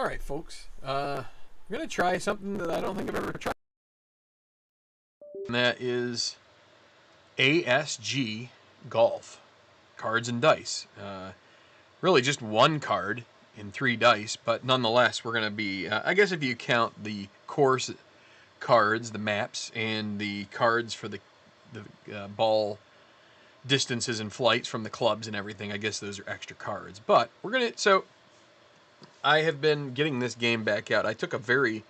Alright, folks. I'm going to try something that I don't think I've ever tried. And that is ASG Golf. Cards and dice. Really just one card in 3 dice, but nonetheless, we're going to be, I guess if you count the course cards, the maps, and the cards for the ball distances and flights from the clubs and everything, I guess those are extra cards. But we're going to, so I have been getting this game back out. I took a very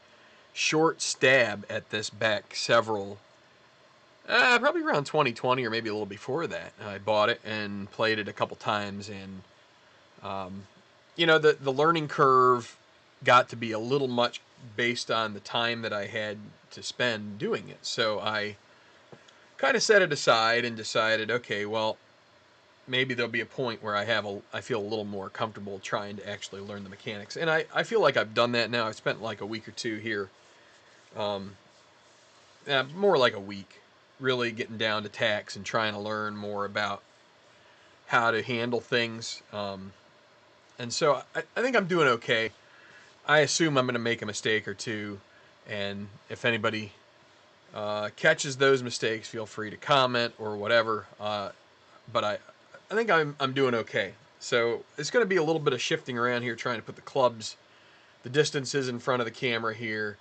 short stab at this back probably around 2020 or maybe a little before that. I bought it and played it a couple times, and you know, the learning curve got to be a little much based on the time that I had to spend doing it. So I kind of set it aside and decided, okay, well, maybe there'll be a point where I feel a little more comfortable trying to actually learn the mechanics. And I feel like I've done that now. I've spent like a week or two here, more like a week, really getting down to tacks and trying to learn more about how to handle things. And so I think I'm doing okay. I assume I'm going to make a mistake or two, and if anybody catches those mistakes, feel free to comment or whatever. But I think I'm doing okay. So it's going to be a little bit of shifting around here, trying to put the clubs, the distances in front of the camera here,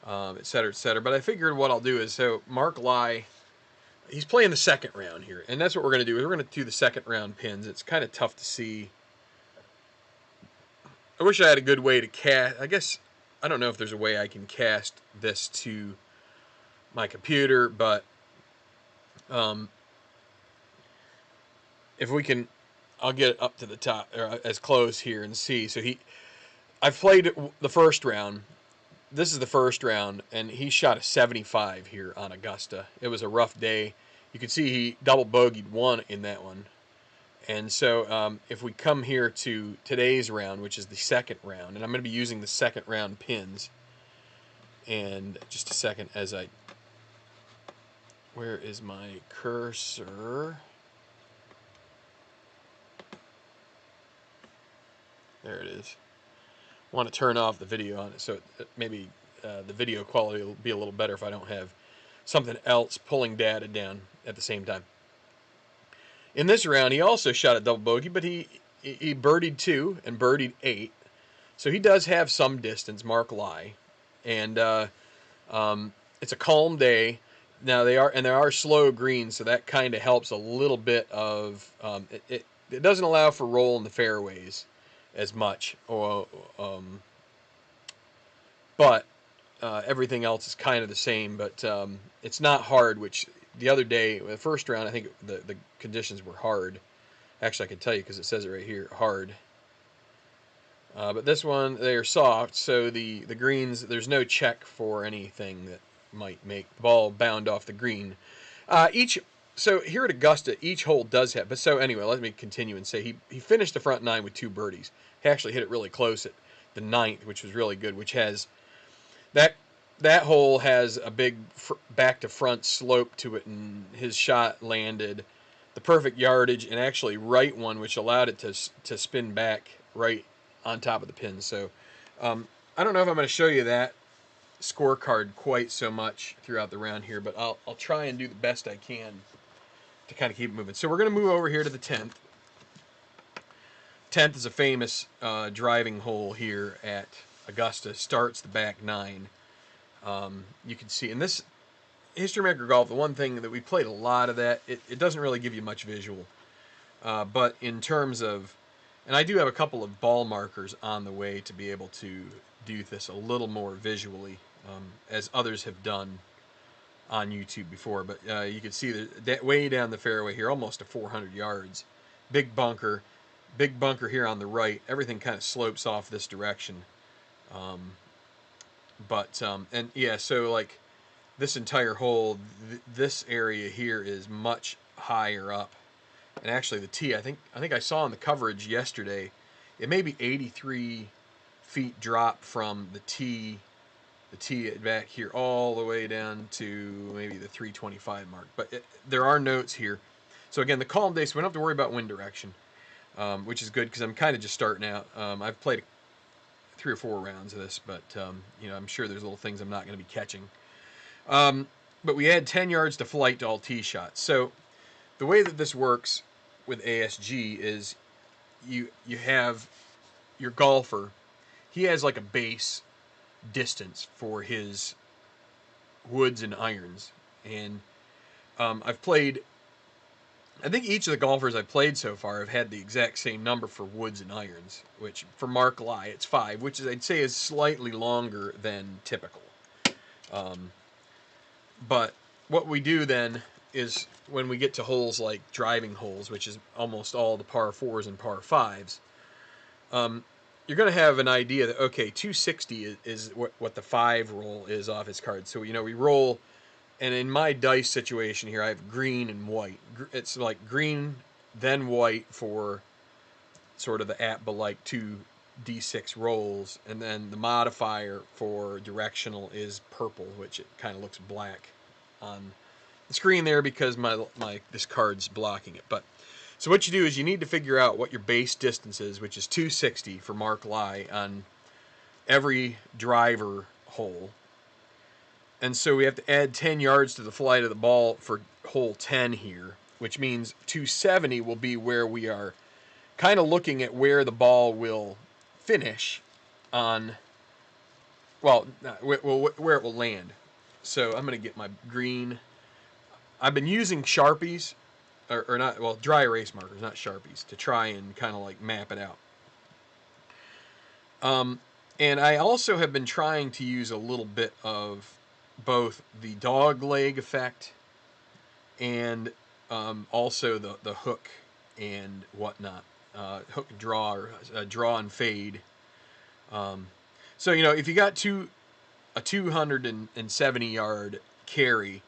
et cetera, et cetera. But I figured what I'll do is, so Mark Lai, he's playing the second round here, and that's what we're going to do. We're going to do the second round pins. It's kind of tough to see. I wish I had a good way to cast. I guess, I don't know if there's a way I can cast this to my computer, but if we can, I'll get it up to the top, or as close here and see. So I've played the first round. This is the first round, and he shot a 75 here on Augusta. It was a rough day. You can see he double bogeyed one in that one. And so if we come here to today's round, which is the second round, and I'm going to be using the second round pins. And just a second as where is my cursor? There it is. I want to turn off the video on it, so maybe the video quality will be a little better if I don't have something else pulling data down at the same time. In this round, he also shot a double bogey, but he birdied 2 and birdied 8. So he does have some distance, Mark Lai. And it's a calm day. Now there are slow greens, so that kind of helps a little bit of it doesn't allow for roll in the fairways as much, but everything else is kind of the same. But it's not hard, which the other day, the first round, I think the conditions were hard. Actually, I can tell you because it says it right here, hard. But this one, they're soft, so the greens, there's no check for anything that might make the ball bound off the green. So here at Augusta, each hole does have, but so anyway, let me continue and say he finished the front 9 with 2 birdies. He actually hit it really close at the 9th, which was really good, which has, that hole has a big back to front slope to it, and his shot landed the perfect yardage and actually right one, which allowed it to spin back right on top of the pin. So I don't know if I'm going to show you that scorecard quite so much throughout the round here, but I'll try and do the best I can to kind of keep it moving. So we're going to move over here to the 10th. 10th is a famous driving hole here at Augusta. Starts the back 9. You can see in this History Maker Golf, the one thing that we played a lot of that, it doesn't really give you much visual. But in terms of, and I do have a couple of ball markers on the way to be able to do this a little more visually, as others have done on YouTube before. But you can see that way down the fairway here, almost to 400 yards. Big bunker here on the right. Everything kind of slopes off this direction. And yeah, so like this entire hole, this area here is much higher up. And actually the tee, I think I saw in the coverage yesterday, it may be 83 feet drop from the tee back here all the way down to maybe the 325 mark. But there are notes here. So again, the calm day, so we don't have to worry about wind direction, which is good because I'm kind of just starting out. I've played 3 or 4 rounds of this, but you know, I'm sure there's little things I'm not going to be catching. But we add 10 yards to flight to all tee shots. So the way that this works with ASG is you have your golfer. He has like a base distance for his woods and irons, and I've played. I think each of the golfers I've played so far have had the exact same number for woods and irons, which for Mark Lai it's 5, which is, I'd say, is slightly longer than typical. But what we do then is when we get to holes like driving holes, which is almost all the par 4s and par 5s, you're going to have an idea that, okay, 260 is what the 5 roll is off his card. So, you know, we roll, and in my dice situation here, I have green and white. It's like green, then white for sort of the like 2d6 rolls, and then the modifier for directional is purple, which it kind of looks black on the screen there because this card's blocking it. But so what you do is you need to figure out what your base distance is, which is 260 for Mark Lai on every driver hole. And so we have to add 10 yards to the flight of the ball for hole 10 here, which means 270 will be where we are kind of looking at where the ball will finish on, well, where it will land. So I'm going to get my green. I've been using Sharpies, or not, well, dry erase markers, not Sharpies, to try and kind of like map it out. And I also have been trying to use a little bit of both the dog leg effect and also the hook and whatnot, hook and draw, or draw and fade. So, you know, if you got a 270 yard carry,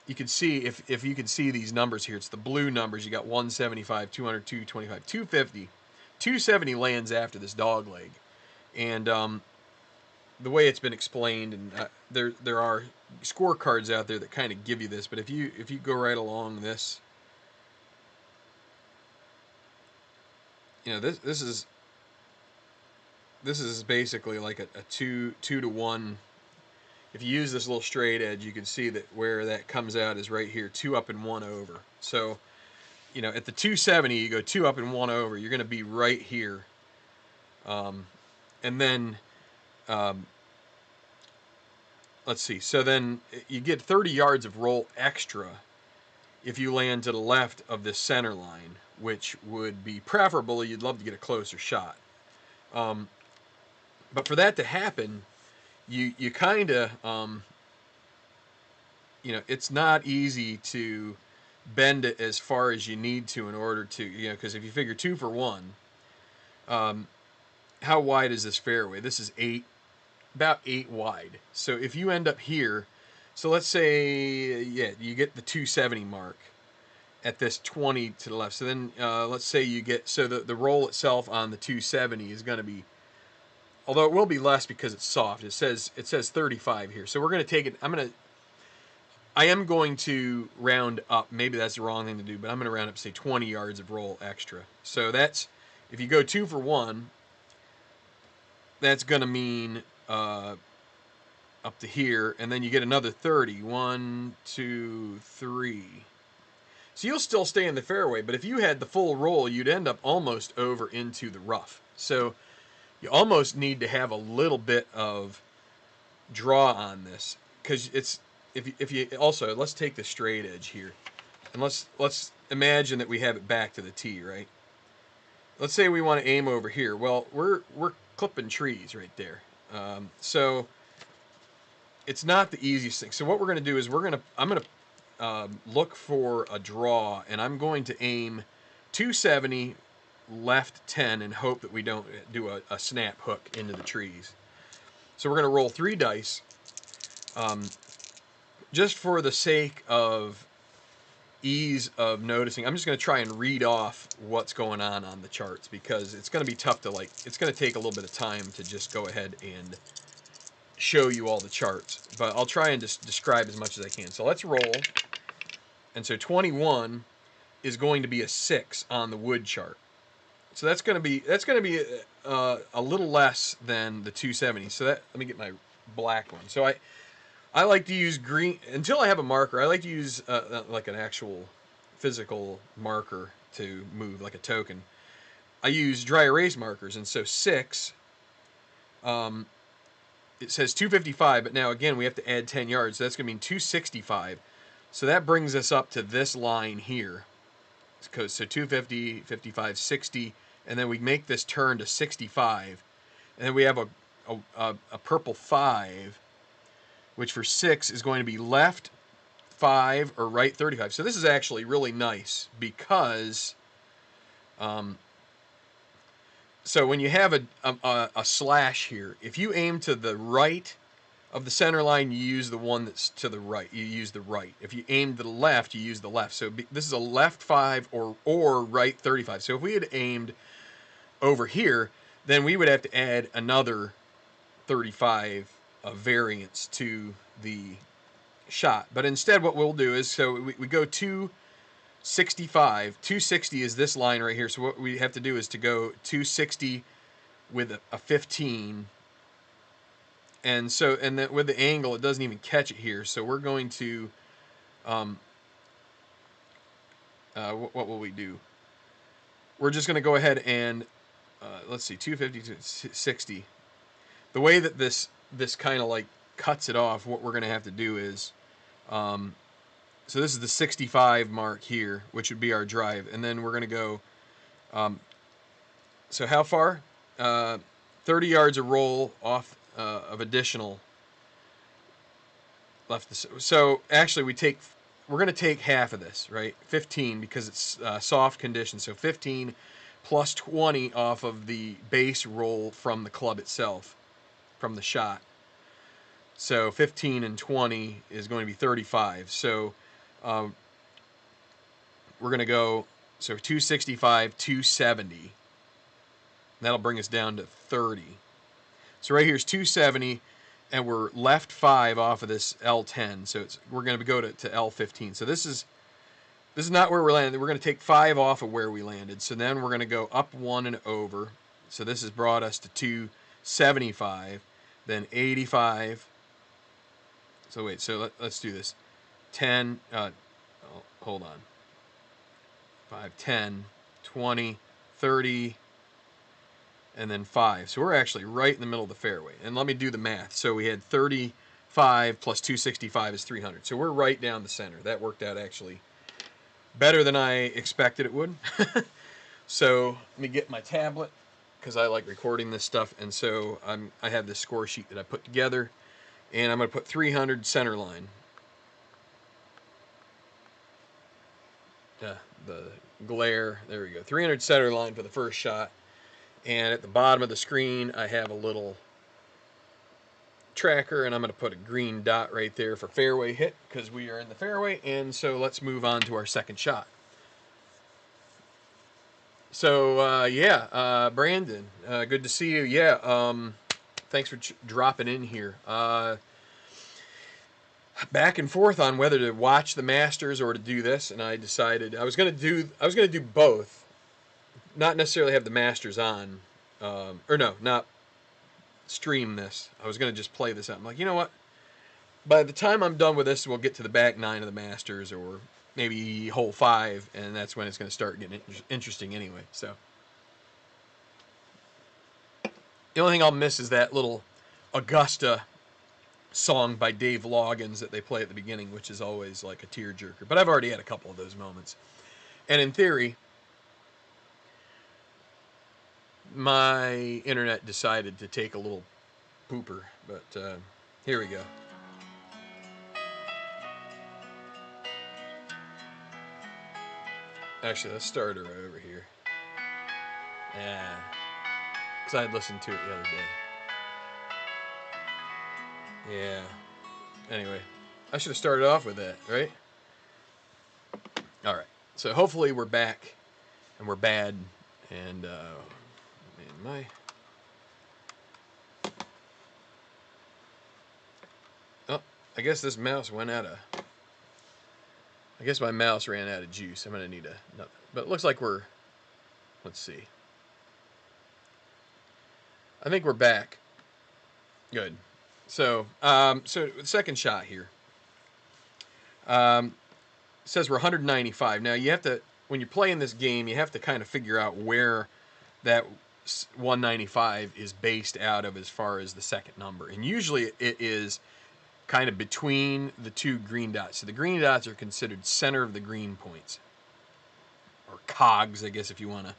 you can see, if you can see these numbers here, it's the blue numbers. You got 175, 200, 225, 250, 270 lands after this dog leg. And the way it's been explained, and there are scorecards out there that kind of give you this, but if you go right along this, you know, this is basically like a 2 to 1. If you use this little straight edge, you can see that where that comes out is right here, 2 up and 1 over. So, you know, at the 270, you go 2 up and 1 over. You're going to be right here. And then, let's see. So then you get 30 yards of roll extra if you land to the left of this center line, which would be preferable. You'd love to get a closer shot. But for that to happen, you kind of, you know, it's not easy to bend it as far as you need to in order to, you know, because if you figure 2 for 1, how wide is this fairway? This is about 8 wide. So if you end up here, so let's say, yeah, you get the 270 mark at this 20 to the left. So then let's say you get, so the roll itself on the 270 is going to be, although it will be less because it's soft. It says 35 here. So we're going to take it, I am going to round up. Maybe that's the wrong thing to do, but I'm going to round up, say, 20 yards of roll extra. So that's, if you go 2 for 1, that's going to mean up to here, and then you get another 30. 1, 2, 3. So you'll still stay in the fairway, but if you had the full roll, you'd end up almost over into the rough. So you almost need to have a little bit of draw on this, because it's, if you also, let's take the straight edge here, and let's imagine that we have it back to the tee, right? Let's say we want to aim over here. Well, we're clipping trees right there, so it's not the easiest thing. So what we're going to do is I'm going to look for a draw, and I'm going to aim 270 left 10 and hope that we don't do a snap hook into the trees. So we're going to roll 3 dice. Just for the sake of ease of noticing, I'm just going to try and read off what's going on the charts, because it's going to be tough to, like, it's going to take a little bit of time to just go ahead and show you all the charts, but I'll try and just describe as much as I can. So let's roll. And so 21 is going to be a 6 on the wood chart. So that's going to be a little less than the 270. So that, let me get my black one. So I like to use green until I have a marker. I like to use like an actual physical marker to move, like a token. I use dry erase markers, and so 6. It says 255, but now again we have to add 10 yards. So that's going to mean 265. So that brings us up to this line here. So 250, 55, 60, and then we make this turn to 65, and then we have a purple 5, which for 6 is going to be left 5 or right 35. So this is actually really nice because, so when you have a slash here, if you aim to the right of the center line, you use the one that's to the right. You use the right. If you aim to the left, you use the left. So this is a left 5 or right 35. So if we had aimed over here, then we would have to add another 35 variance to the shot. But instead what we'll do is, so we go 265. 260 is this line right here. So what we have to do is to go 260 with a 15. And so, and then with the angle, it doesn't even catch it here. So we're going to, what will we do? We're just going to go ahead and, let's see, 250 to 60. The way that this kind of like cuts it off, what we're going to have to do is, so this is the 65 mark here, which would be our drive. And then we're going to go, so how far? 30 yards a roll off of additional left. So actually we're going to take half of this, right? 15 because it's soft condition. So 15 plus 20 off of the base roll from the club itself, from the shot. So 15 and 20 is going to be 35. So we're going to go, so 265, 270. That'll bring us down to 30. So right here is 270, and we're left 5 off of this L10. So we're going to go to L15. So this is not where we're landing. We're going to take 5 off of where we landed. So then we're going to go up 1 and over. So this has brought us to 275, then 85. So wait, so let's do this. 10, hold on. 5, 10, 20, 30, and then 5. So we're actually right in the middle of the fairway. And let me do the math. So we had 35 plus 265 is 300. So we're right down the center. That worked out actually better than I expected it would. So let me get my tablet because I like recording this stuff. And so I have this score sheet that I put together. And I'm going to put 300 center line. The glare, there we go. 300 center line for the first shot. And at the bottom of the screen, I have a little tracker, and I'm going to put a green dot right there for fairway hit because we are in the fairway. And so let's move on to our second shot. So, yeah, Brandon, good to see you. Yeah, thanks for dropping in here. Back and forth on whether to watch the Masters or to do this, and I decided I was going to do both. Not necessarily have the Masters on, or no, not stream this. I was going to just play this out. I'm like, you know what? By the time I'm done with this, we'll get to the back 9 of the Masters, or maybe hole 5, and that's when it's going to start getting interesting anyway. So the only thing I'll miss is that little Augusta song by Dave Loggins that they play at the beginning, which is always like a tearjerker. But I've already had a couple of those moments. And in theory, my internet decided to take a little pooper, but here we go. Actually, let's start her over here. Yeah, because I had listened to it the other day. Yeah. Anyway, I should have started off with that, right? All right. So hopefully we're back, and we're bad, and man, oh, I guess this mouse went out of. I guess my mouse ran out of juice. I'm gonna need another. But it looks like we're. Let's see. I think we're back. Good. So, so the second shot here. It says we're 195. Now you have to, when you're playing this game, you have to kind of figure out where that 195 is based out of as far as the second number. And usually it is kind of between the two green dots. So the green dots are considered center of the green points, or cogs, I guess, if you want to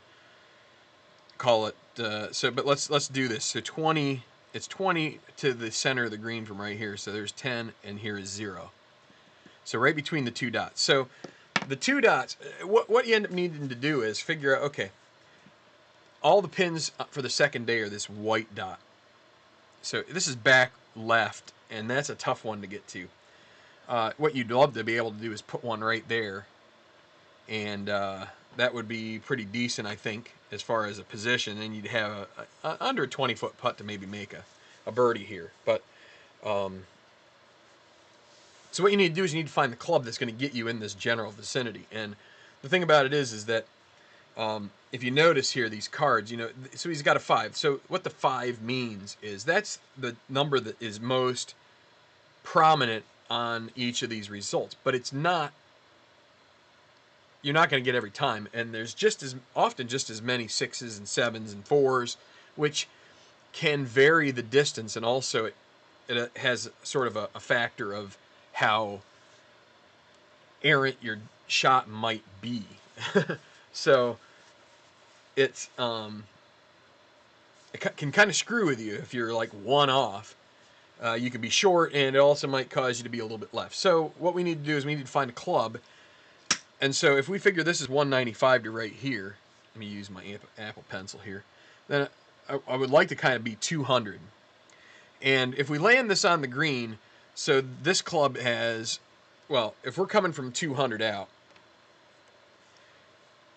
call it. But let's do this. So 20, it's 20 to the center of the green from right here. So there's 10, and here is 0. So right between the two dots. So the two dots, what you end up needing to do is figure out, okay, all the pins for the second day are this white dot. So this is back left, and that's a tough one to get to. What you'd love to be able to do is put one right there, and that would be pretty decent, I think, as far as a position. And you'd have a under a 20-foot putt to maybe make a birdie here. But so what you need to do is you need to find the club that's going to get you in this general vicinity. And the thing about it is that if you notice here, these cards, you know, so he's got a 5. So what the 5 means is that's the number that is most prominent on each of these results. But it's not, you're not going to get every time. And there's just as often just as many 6s and 7s and 4s, which can vary the distance. And also it has sort of a factor of how errant your shot might be. So it's it can kind of screw with you if you're like one off. You can be short, and it also might cause you to be a little bit left. So what we need to do is we need to find a club. And so if we figure this is 195 to right here, let me use my Apple Pencil here, then I would like to kind of be 200. And if we land this on the green, so this club has, well, if we're coming from 200 out,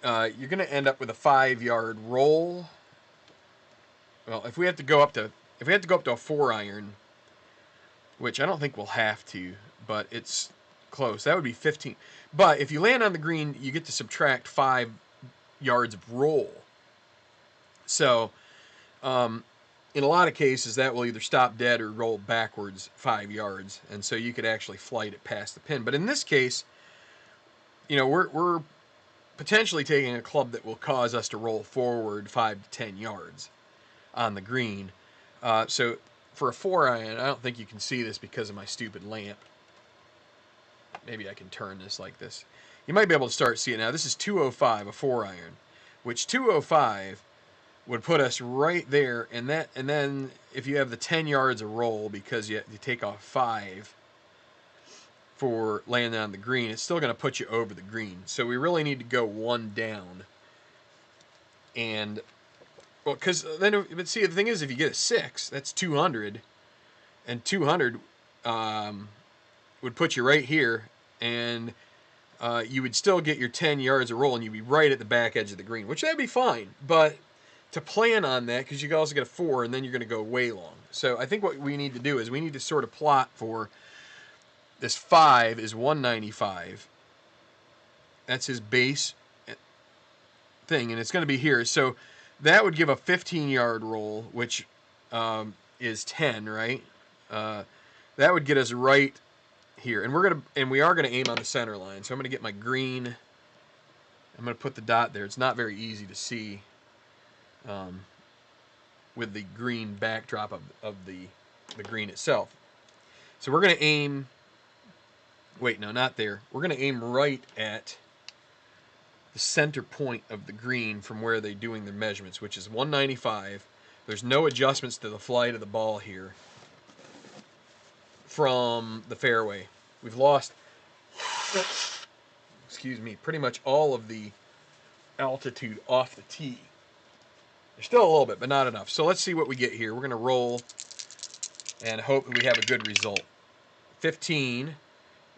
you're going to end up with a 5-yard roll. Well, if we have to go up to a 4-iron, which I don't think we'll have to, but it's close. That would be 15. But if you land on the green, you get to subtract 5 yards of roll. So, in a lot of cases, that will either stop dead or roll backwards 5 yards, and so you could actually flight it past the pin. But in this case, you know, we're potentially taking a club that will cause us to roll forward 5 to 10 yards on the green. So for a 4-iron, I don't think you can see this because of my stupid lamp. Maybe I can turn this like this. You might be able to start seeing it now. This is 205, a 4-iron, which 205 would put us right there, and then if you have the 10 yards of roll because you take off 5 for landing on the green, it's still going to put you over the green. So we really need to go one down. And, well, because then, but see, the thing is, if you get a 6, that's 200, and 200 would put you right here, and you would still get your 10 yards of roll, and you'd be right at the back edge of the green, which that'd be fine. But to plan on that, because you also get a 4, and then you're going to go way long. So I think what we need to do is we need to sort of plot for this 5 is 195. That's his base thing, and it's going to be here. So that would give a 15-yard roll, which is 10, right? That would get us right here, and we are gonna aim on the center line. So I'm gonna get my green. I'm gonna put the dot there. It's not very easy to see with the green backdrop of the green itself. So we're gonna aim. Wait, no, not there. We're gonna aim right at the center point of the green from where they're doing their measurements, which is 195. There's no adjustments to the flight of the ball here from the fairway. We've lost, excuse me, pretty much all of the altitude off the tee. There's still a little bit, but not enough. So let's see what we get here. We're going to roll and hope that we have a good result. 15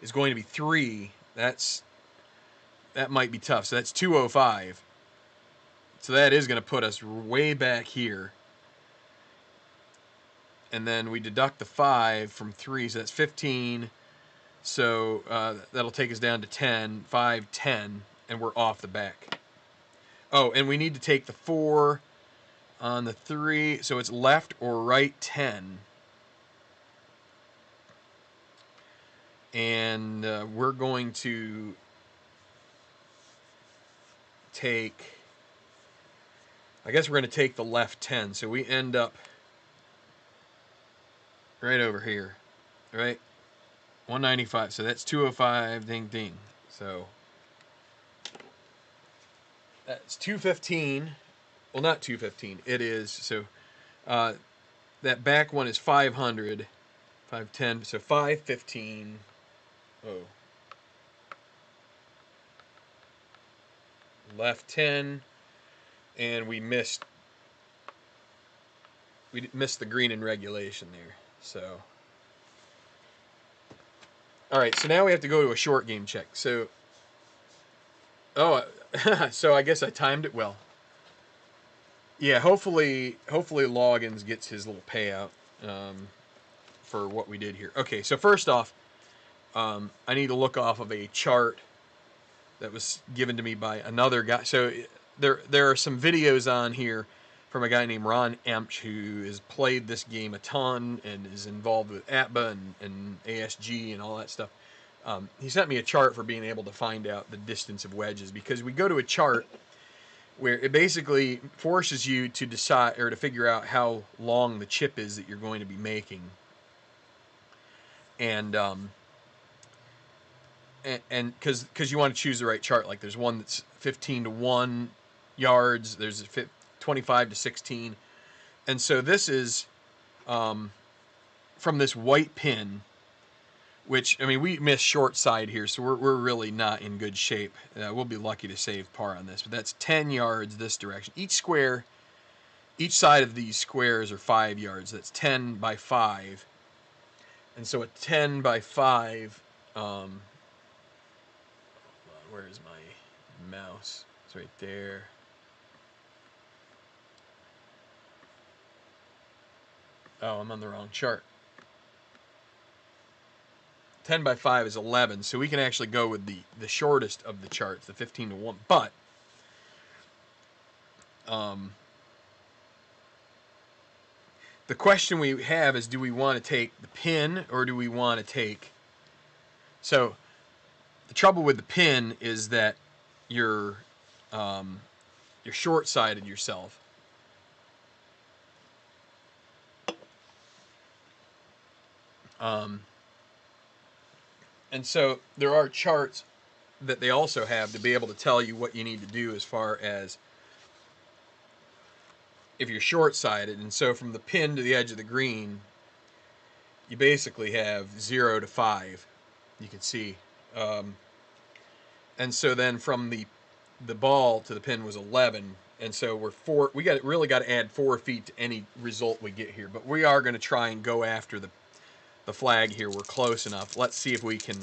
is going to be 3. That might be tough. So that's 205. So that is going to put us way back here. And then we deduct the 5 from 3, so that's 15. So that'll take us down to 10, 5, 10, and we're off the back. Oh, and we need to take the 4 on the 3, so it's left or right 10. And we're going to take, I guess we're going to take the left 10. So we end up right over here, right? 195. So that's 205, ding, ding. So that's 215. Well, not 215. It is, so that back one is 500, 510. So 515. Oh. Left 10. And we missed the green in regulation there. So, all right, so now we have to go to a short game check. So, so I guess I timed it well. Yeah, hopefully Loggins gets his little payout for what we did here. Okay, so first off, I need to look off of a chart that was given to me by another guy. So there are some videos on here from a guy named Ron Emch, who has played this game a ton and is involved with ATBA and ASG and all that stuff. He sent me a chart for being able to find out the distance of wedges, because we go to a chart where it basically forces you to decide or to figure out how long the chip is that you're going to be making. And because you want to choose the right chart. Like there's one that's 15 to 1 yards, there's 25 to 16. And so this is from this white pin, which, I mean, we missed short side here, so we're really not in good shape. We'll be lucky to save par on this, but that's 10 yards this direction. Each side of these squares are 5 yards. That's 10 by 5. And so a 10 by 5, where is my mouse? It's right there. Oh, I'm on the wrong chart. 10 by 5 is 11, so we can actually go with the shortest of the charts, the 15 to 1. But the question we have is, do we want to take the pin or do we want to take... So the trouble with the pin is that you're short-sided yourself. And so there are charts that they also have to be able to tell you what you need to do as far as if you're short-sided. And so from the pin to the edge of the green, you basically have 0 to 5. You can see. And so then from the ball to the pin was 11. And so we really got to add 4 feet to any result we get here. But we are going to try and go after the flag here. We're close enough. Let's see if we can...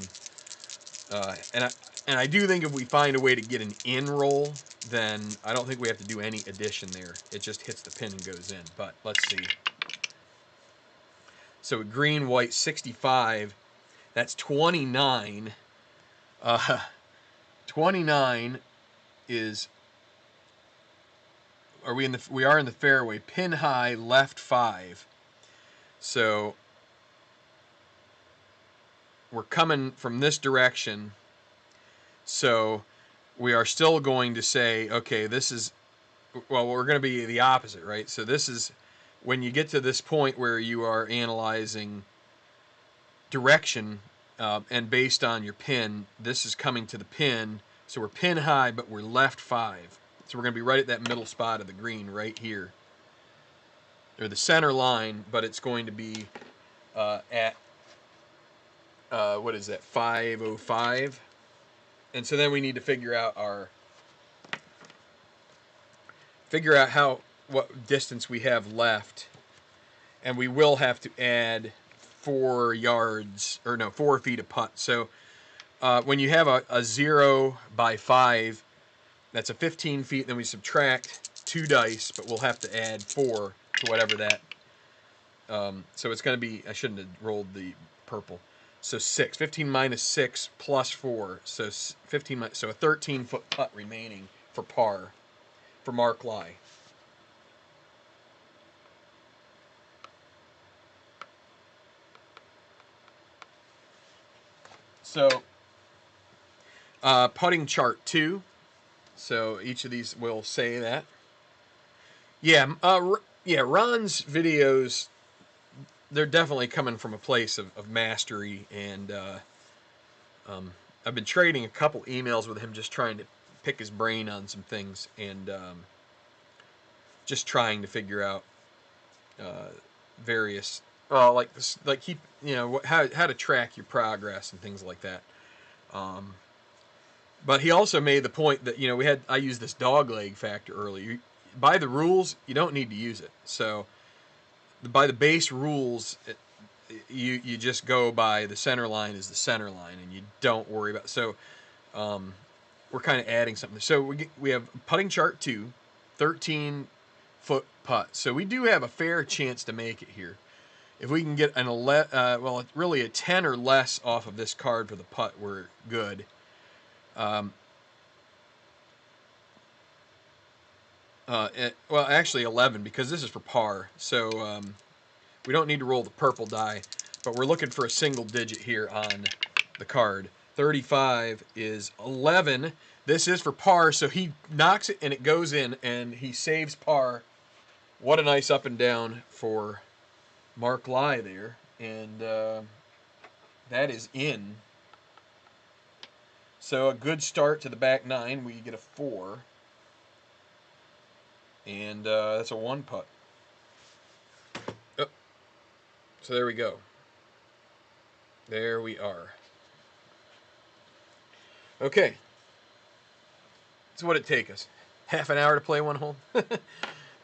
And I do think if we find a way to get an in roll, then I don't think we have to do any addition there. It just hits the pin and goes in. But let's see. So green, white, 65. That's 29. 29 is... We are in the fairway. Pin high, left 5. So we're coming from this direction. So we are still going to say, okay, this is... Well, we're going to be the opposite, right? So this is when you get to this point where you are analyzing direction, and based on your pin, this is coming to the pin. So we're pin high, but we're left 5. So we're going to be right at that middle spot of the green right here, or the center line, but it's going to be at, what is that, 505. And so then we need to figure out what distance we have left, and we will have to add 4 feet of putt. So when you have a 0 by 5, that's a 15 feet. Then we subtract 2 dice, but we'll have to add 4 to whatever that. So it's going to be... I shouldn't have rolled the purple. So 6. 15 minus 6 plus 4. So 15. So a 13-foot putt remaining for par for Mark Lai. So, putting chart 2. So each of these will say that. Yeah, yeah. Ron's videos, they're definitely coming from a place of mastery, and I've been trading a couple emails with him, just trying to pick his brain on some things, and just trying to figure out various, well, like this, like keep, you know, how to track your progress and things like that. But he also made the point that, you know, I used this dog leg factor earlier. By the rules, you don't need to use it. So by the base rules, you just go by the center line is the center line, and you don't worry about. So we're kind of adding something. So we have putting chart 2, 13-foot putt. So we do have a fair chance to make it here. If we can get an well, really a 10 or less off of this card for the putt, we're good. Well, actually 11, because this is for par. So we don't need to roll the purple die, but we're looking for a single digit here on the card. 35 is 11. This is for par, so he knocks it and it goes in, and he saves par. What a nice up and down for Mark Lai there. And that is in. So a good start to the back 9. We get a 4. And that's a 1 putt. Oh. So there we go. There we are. Okay. So what'd it take us? Half an hour to play one hole?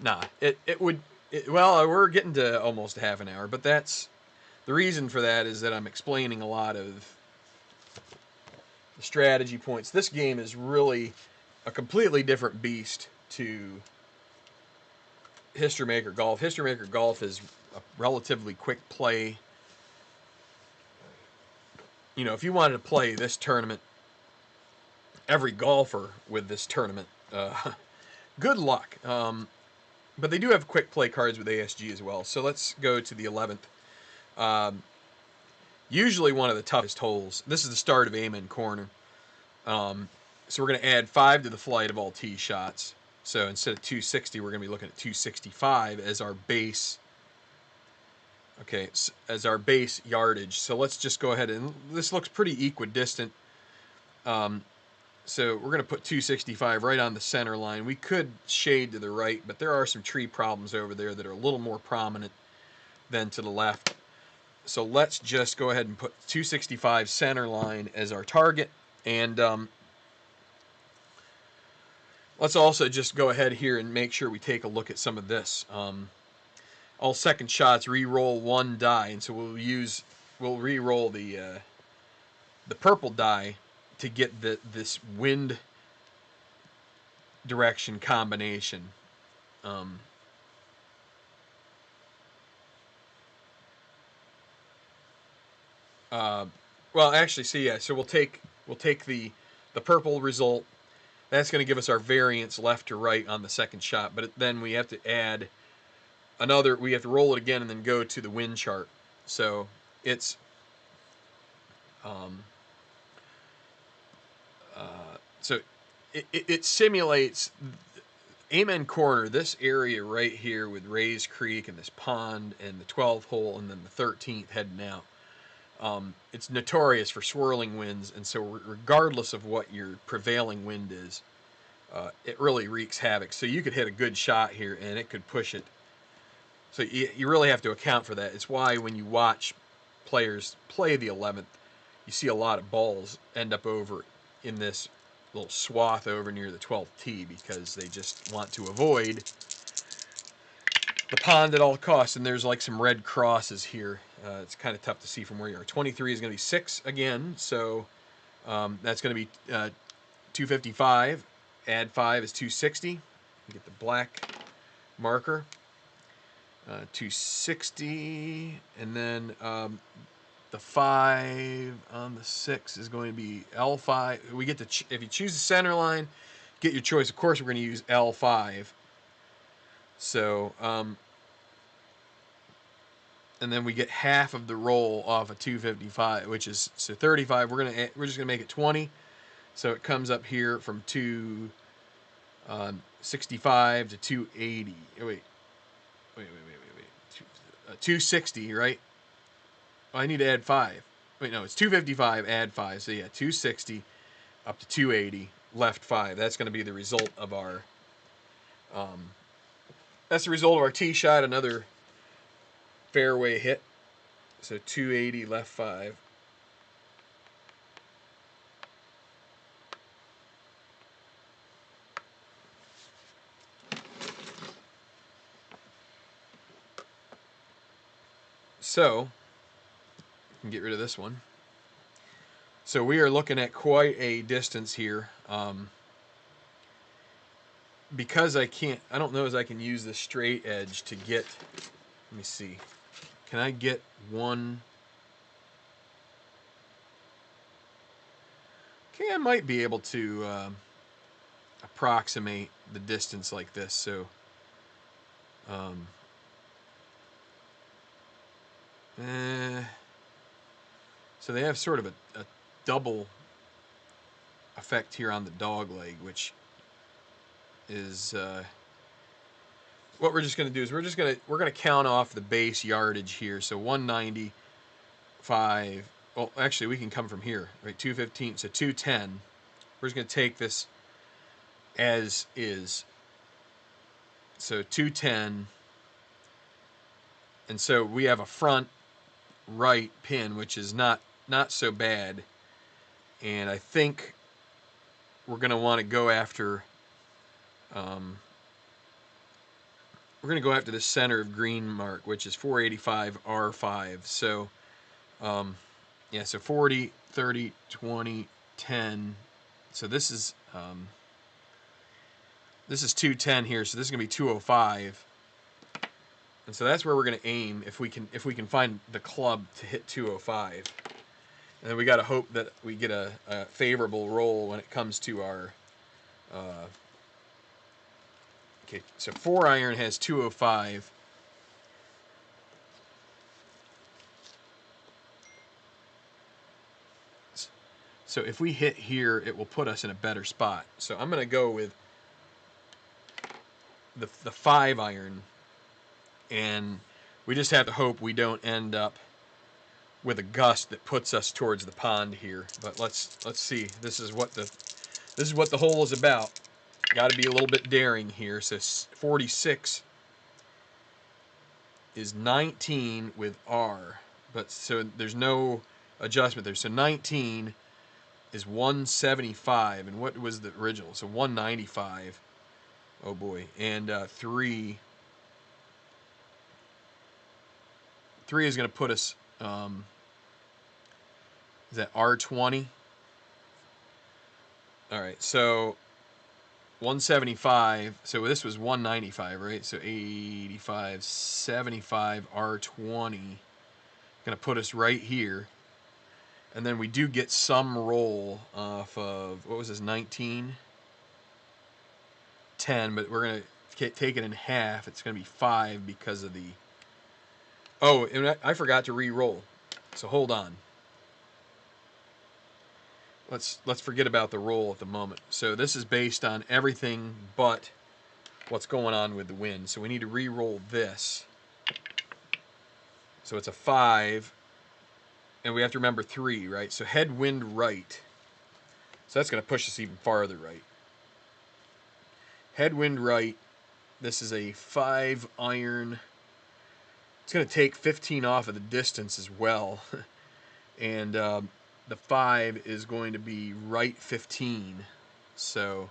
Nah, it would. Well, we're getting to almost half an hour, but that's the reason for that is that I'm explaining a lot of the strategy points. This game is really a completely different beast to History Maker Golf. History Maker Golf is a relatively quick play. You know, if you wanted to play this tournament, every golfer with this tournament, good luck. But they do have quick play cards with ASG as well. So let's go to the 11th. Usually one of the toughest holes. This is the start of Amen Corner. So we're going to add 5 to the flight of all tee shots. So instead of 260, we're going to be looking at 265 as our base. Okay, as our base yardage. So let's just go ahead and this looks pretty equidistant. So we're going to put 265 right on the center line. We could shade to the right, but there are some tree problems over there that are a little more prominent than to the left. So let's just go ahead and put 265 center line as our target. And let's also just go ahead here and make sure we take a look at some of this. All second shots re-roll 1 die, and so we'll re-roll the purple die to get this wind direction combination. Well, actually, see, yeah. So we'll take the purple result. That's going to give us our variance left to right on the second shot. But then we have to add another. We have to roll it again and then go to the wind chart. So it's so it simulates Amen Corner, this area right here with Rays Creek and this pond and the 12th hole and then the 13th heading out. It's notorious for swirling winds, and so regardless of what your prevailing wind is, it really wreaks havoc. So you could hit a good shot here, and it could push it. So you really have to account for that. It's why when you watch players play the 11th, you see a lot of balls end up over in this little swath over near the 12th tee because they just want to avoid the pond at all costs. And there's like some red crosses here. It's kind of tough to see from where you are. 23 is going to be 6 again, so that's going to be 255. Add 5 is 260. You get the black marker. 260, and then the 5 on the 6 is going to be L5. We get to if you choose the center line, get your choice. Of course, we're going to use L5. So and then we get half of the roll off of 255, which is, so 35. We're just gonna make it 20, so it comes up here from 265 to 280. Oh, wait, 260, right? Oh, I need to add 5. Wait, no, it's 255, add 5. So yeah, 260 up to 280, left 5. That's going to be the result of our tee shot, another fairway hit. So 280, left 5. So, can get rid of this one. So we are looking at quite a distance here. Because I don't know as I can use the straight edge to get, let me see. Can I get one? Okay, I might be able to approximate the distance like this. So, so they have sort of a double effect here on the dog leg, which is what we're just going to do is we're going to count off the base yardage here. So 195. Well, actually, we can come from here, right? 215. So 210. We're just going to take this as is. So 210. And so we have a front right pin, which is not so bad. And I think we're going to want to go after the center of green mark, which is 485 R5. So yeah, so 40, 30, 20, 10. So this is 210 here, so this is going to be 205. And so that's where we're going to aim if we can find the club to hit 205. And then we got to hope that we get a favorable roll when it comes to our okay, so 4-iron has 205. So if we hit here, it will put us in a better spot. So I'm going to go with the 5-iron, and we just have to hope we don't end up with a gust that puts us towards the pond here. But let's see. This is what the hole is about. Got to be a little bit daring here. So 46 is 19 with R, but so there's no adjustment there. So 19 is 175, and what was the original? So 195. Oh boy, and 3 is going to put us. Is that R20? All right, so 175. So this was 195, right? So 85, 75, R20. Going to put us right here. And then we do get some roll off of, what was this, 19? 10, but we're going to take it in half. It's going to be 5 because of the... Oh, and I forgot to re-roll. So hold on. Let's forget about the roll at the moment. So this is based on everything but what's going on with the wind. So we need to re-roll this. So it's a 5. And we have to remember 3, right? So headwind right. So that's going to push us even farther right. Headwind right. This is a 5-iron. It's going to take 15 off of the distance as well. And the 5 is going to be right 15. So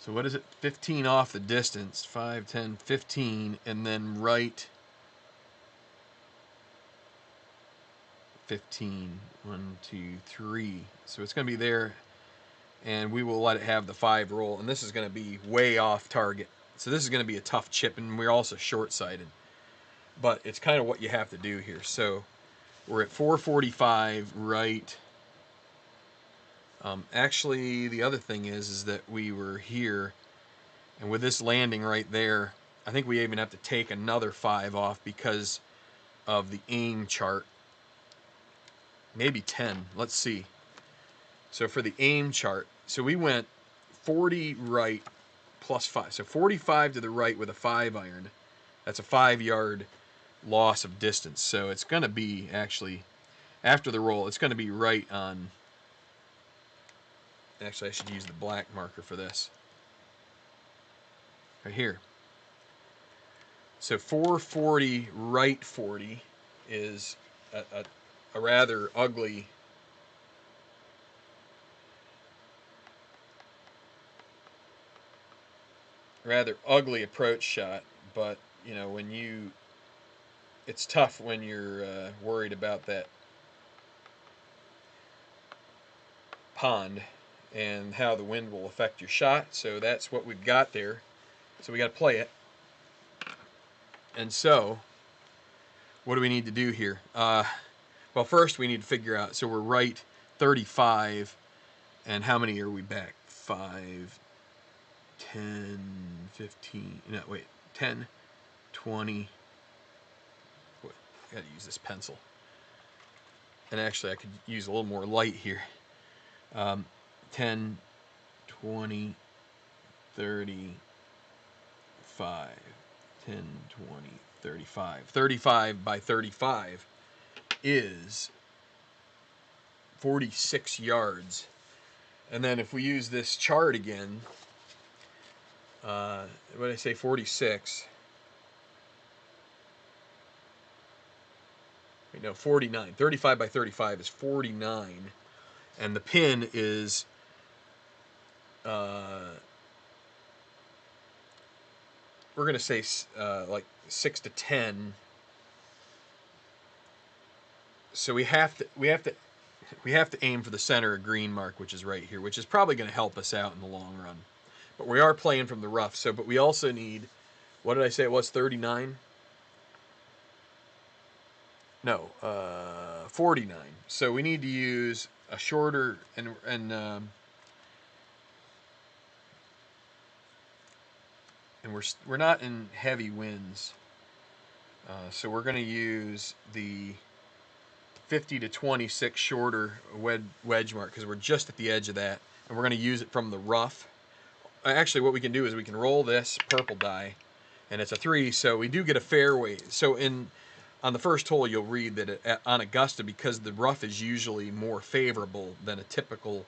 what is it? 15 off the distance. 5, 10, 15. And then right 15. 1, 2, 3. So it's going to be there. And we will let it have the 5 roll. And this is going to be way off target. So this is going to be a tough chip, and we're also short-sighted. But it's kind of what you have to do here. So we're at 445 right. Actually, the other thing is that we were here, and with this landing right there, I think we even have to take another 5 off because of the aim chart. Maybe 10. Let's see. So for the aim chart, so we went 40 right plus 5. So 45 to the right with a 5 iron. That's a 5-yard loss of distance. So it's going to be actually, after the roll, it's going to be right on. Actually, I should use the black marker for this. Right here. So 440 right 40 is a rather ugly approach shot, but you know, when you, it's tough when you're worried about that pond and how the wind will affect your shot. So that's what we've got there. So we got to play it. And so, what do we need to do here? Well, first we need to figure out, so we're right 35, and how many are we back? 5, 10, 15, no, wait, 10, 20, wait, I gotta use this pencil. And actually I could use a little more light here. 10, 20, 30, 5, 10, 20, 35. 35 by 35 is 46 yards. And then if we use this chart again, what did I say, 46? Wait, no, 49. 35 by 35 is 49. And the pin is we're going to say like 6 to 10. So we have to aim for the center of green mark, which is right here, which is probably going to help us out in the long run. But we are playing from the rough. So, but we also need, what did I say it was, 39? No, 49. So we need to use a shorter and we're not in heavy winds, so we're going to use the 50 to 26 shorter wedge mark because we're just at the edge of that, and we're going to use it from the rough. Actually, what we can do is we can roll this purple die, and it's a 3, so we do get a fairway. So on the first hole, you'll read that on Augusta, because the rough is usually more favorable than a typical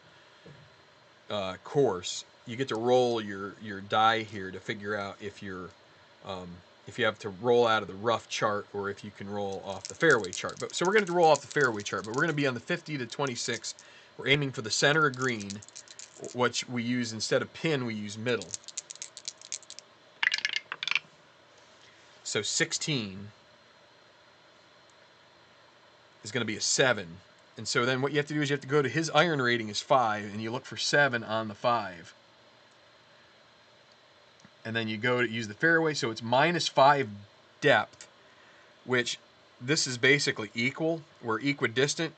course, you get to roll your die here to figure out if you have to roll out of the rough chart or if you can roll off the fairway chart. But so we're going to roll off the fairway chart, but we're going to be on the 50 to 26. We're aiming for the center of green, which we use instead of pin, we use middle. So 16 is going to be a 7. And so then what you have to do is you have to go to his iron rating is 5, and you look for 7 on the 5. And then you go to use the fairway, so it's -5 depth, which this is basically equal. We're equidistant.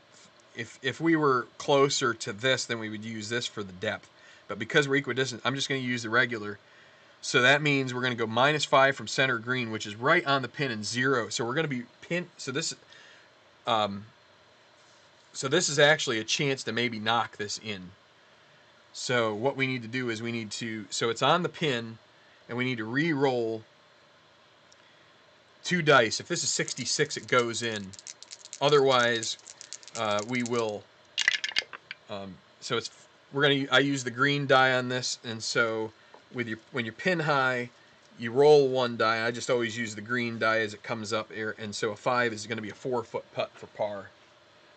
If we were closer to this, then we would use this for the depth. But because we're equidistant, I'm just going to use the regular. So that means we're going to go -5 from center green, which is right on the pin, and 0. So we're going to be pin. So this is actually a chance to maybe knock this in. So what we need to do is so it's on the pin, and we need to re-roll 2 dice. If this is 66, it goes in. Otherwise, we will. So I use the green die on this, and so when you're pin high, you roll 1 die. I just always use the green die as it comes up here, and so a 5 is going to be a 4-foot putt for par.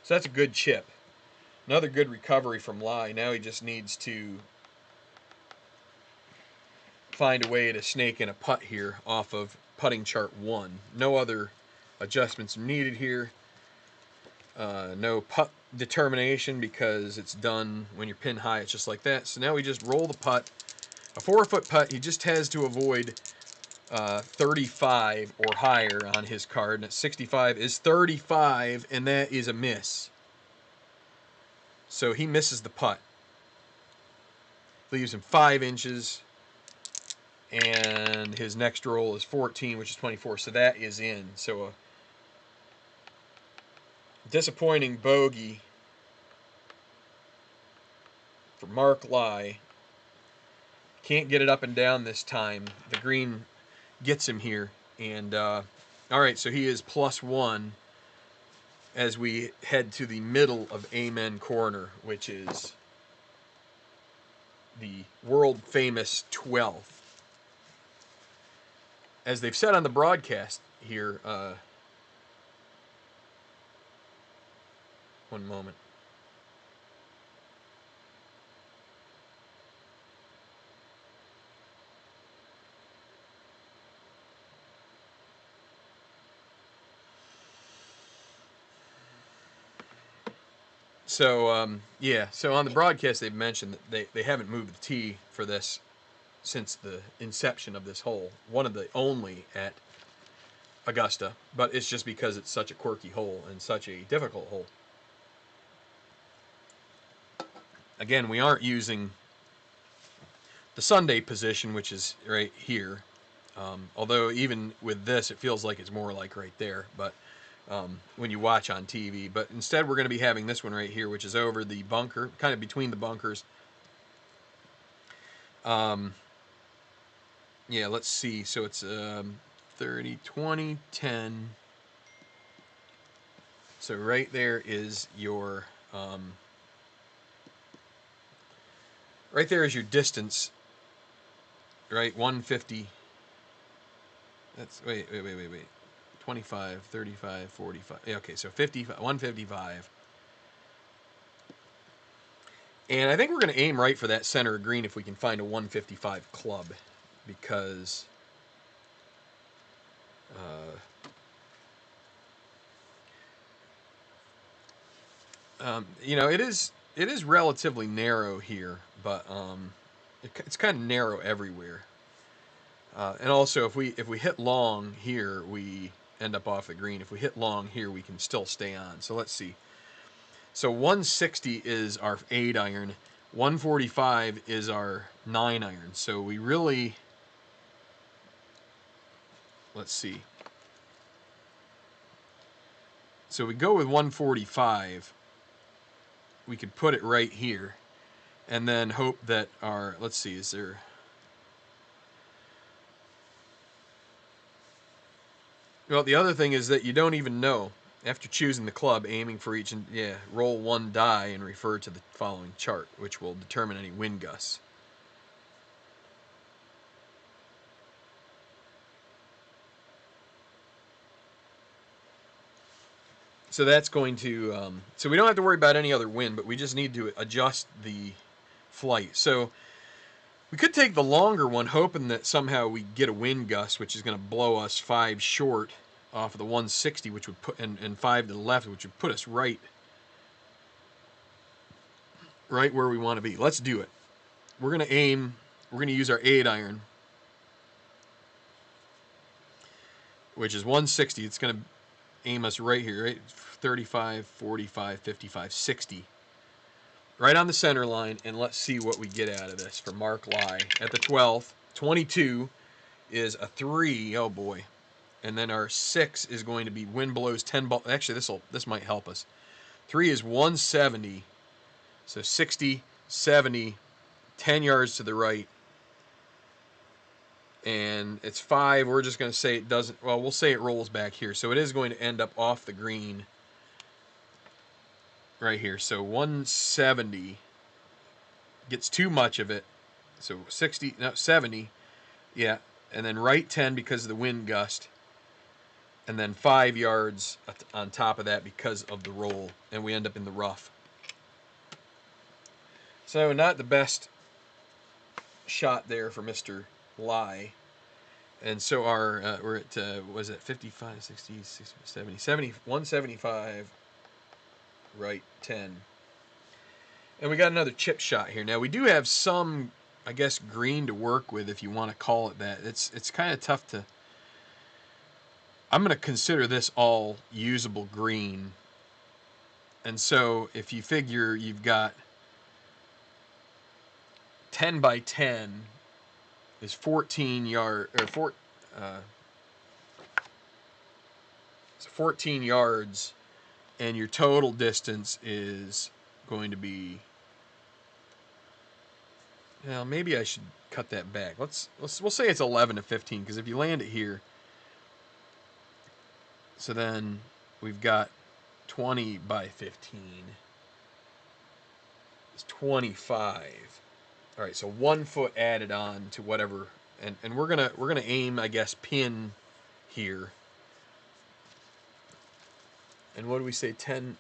So that's a good chip. Another good recovery from Lai. Now he just needs to find a way to snake in a putt here off of putting chart 1. No other adjustments needed here. No putt determination because it's done when you're pin high. It's just like that. So now we just roll the putt. A 4-foot putt. He just has to avoid 35 or higher on his card. And 65 is 35, and that is a miss. So he misses the putt. Leaves him 5 inches. And his next roll is 14, which is 24. So that is in. So a disappointing bogey for Mark Lai. Can't get it up and down this time. The green gets him here. And, all right, so he is +1 as we head to the middle of Amen Corner, which is the world-famous 12th. As they've said on the broadcast here, one moment. So, yeah, so on the broadcast they've mentioned that they haven't moved the tee for this since the inception of this hole. One of the only at Augusta, but it's just because it's such a quirky hole and such a difficult hole. Again, we aren't using the Sunday position, which is right here. Although even with this, it feels like it's more like right there, but when you watch on TV. But instead, we're going to be having this one right here, which is over the bunker, kind of between the bunkers. Yeah, let's see. So it's 30, 20, 10. So right there is your right there is your distance. Right, 150. That's wait. 25, 35, 45. Yeah, okay, so 155. And I think we're going to aim right for that center of green if we can find a 155 club, because you know, it is relatively narrow here, but it's kind of narrow everywhere. And also, if we hit long here, we end up off the green. If we hit long here, we can still stay on. So let's see. So 160 is our 8-iron. 145 is our 9-iron. So we really, let's see. So we go with 145. We could put it right here, and then hope that our, let's see, is there... Well, the other thing is that you don't even know. After choosing the club, aiming for each, and yeah, roll one die and refer to the following chart, which will determine any wind gusts. So that's going to, so we don't have to worry about any other wind, but we just need to adjust the flight. So we could take the longer one, hoping that somehow we get a wind gust, which is going to blow us 5 short off of the 160, which would put, and 5 to the left, which would put us right where we want to be. Let's do it. We're going to aim, we're going to use our 8-iron, which is 160. It's going to aim us right here, right? 35, 45, 55, 60. Right on the center line, and let's see what we get out of this for Mark Lai at the 12th. 22 is a 3. Oh boy. And then our 6 is going to be wind blows 10 ball. Actually, this might help us. 3 is 170. So 60, 70, 10 yards to the right. And it's 5. We're just going to say it doesn't, well, we'll say it rolls back here. So it is going to end up off the green right here. So 170 gets too much of it. So 60, no, 70. Yeah. And then right 10 because of the wind gust. And then 5 yards on top of that because of the roll. And we end up in the rough. So not the best shot there for Mr. Lai. And so our, we're at, was it 55, 60, 60, 70, 175, right 10. And we got another chip shot here. Now we do have some, I guess, green to work with, if you want to call it that. It's kind of tough to... I'm going to consider this all usable green. And so if you figure you've got 10 by 10 is 14 yard or it's 14 yards, and your total distance is going to be. Well, maybe I should cut that back. We'll say it's 11 to 15, because if you land it here, so then we've got 20 by 15. It's 25. All right, so 1 foot added on to whatever, and we're gonna aim, I guess, pin here. And what do we say?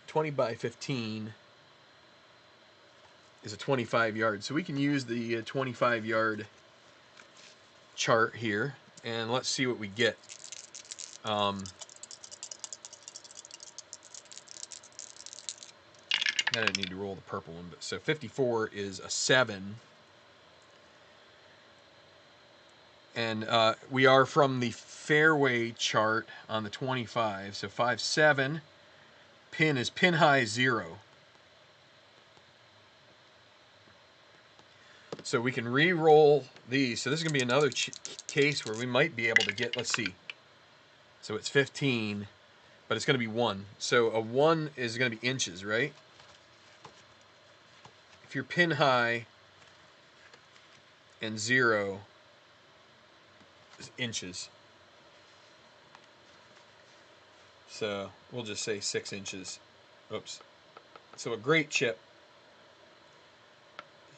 20 by 15 is a 25 yard. So we can use the 25 yard chart here, and let's see what we get. I didn't need to roll the purple one, but so 54 is a 7. And we are from the fairway chart on the 25. So 5-7. Pin is pin high 0. So we can re-roll these. So this is going to be another case where we might be able to get, let's see. So it's 15, but it's going to be 1. So a 1 is going to be inches, right? If you're pin high and 0 is inches. So we'll just say 6 inches. Oops. So a great chip.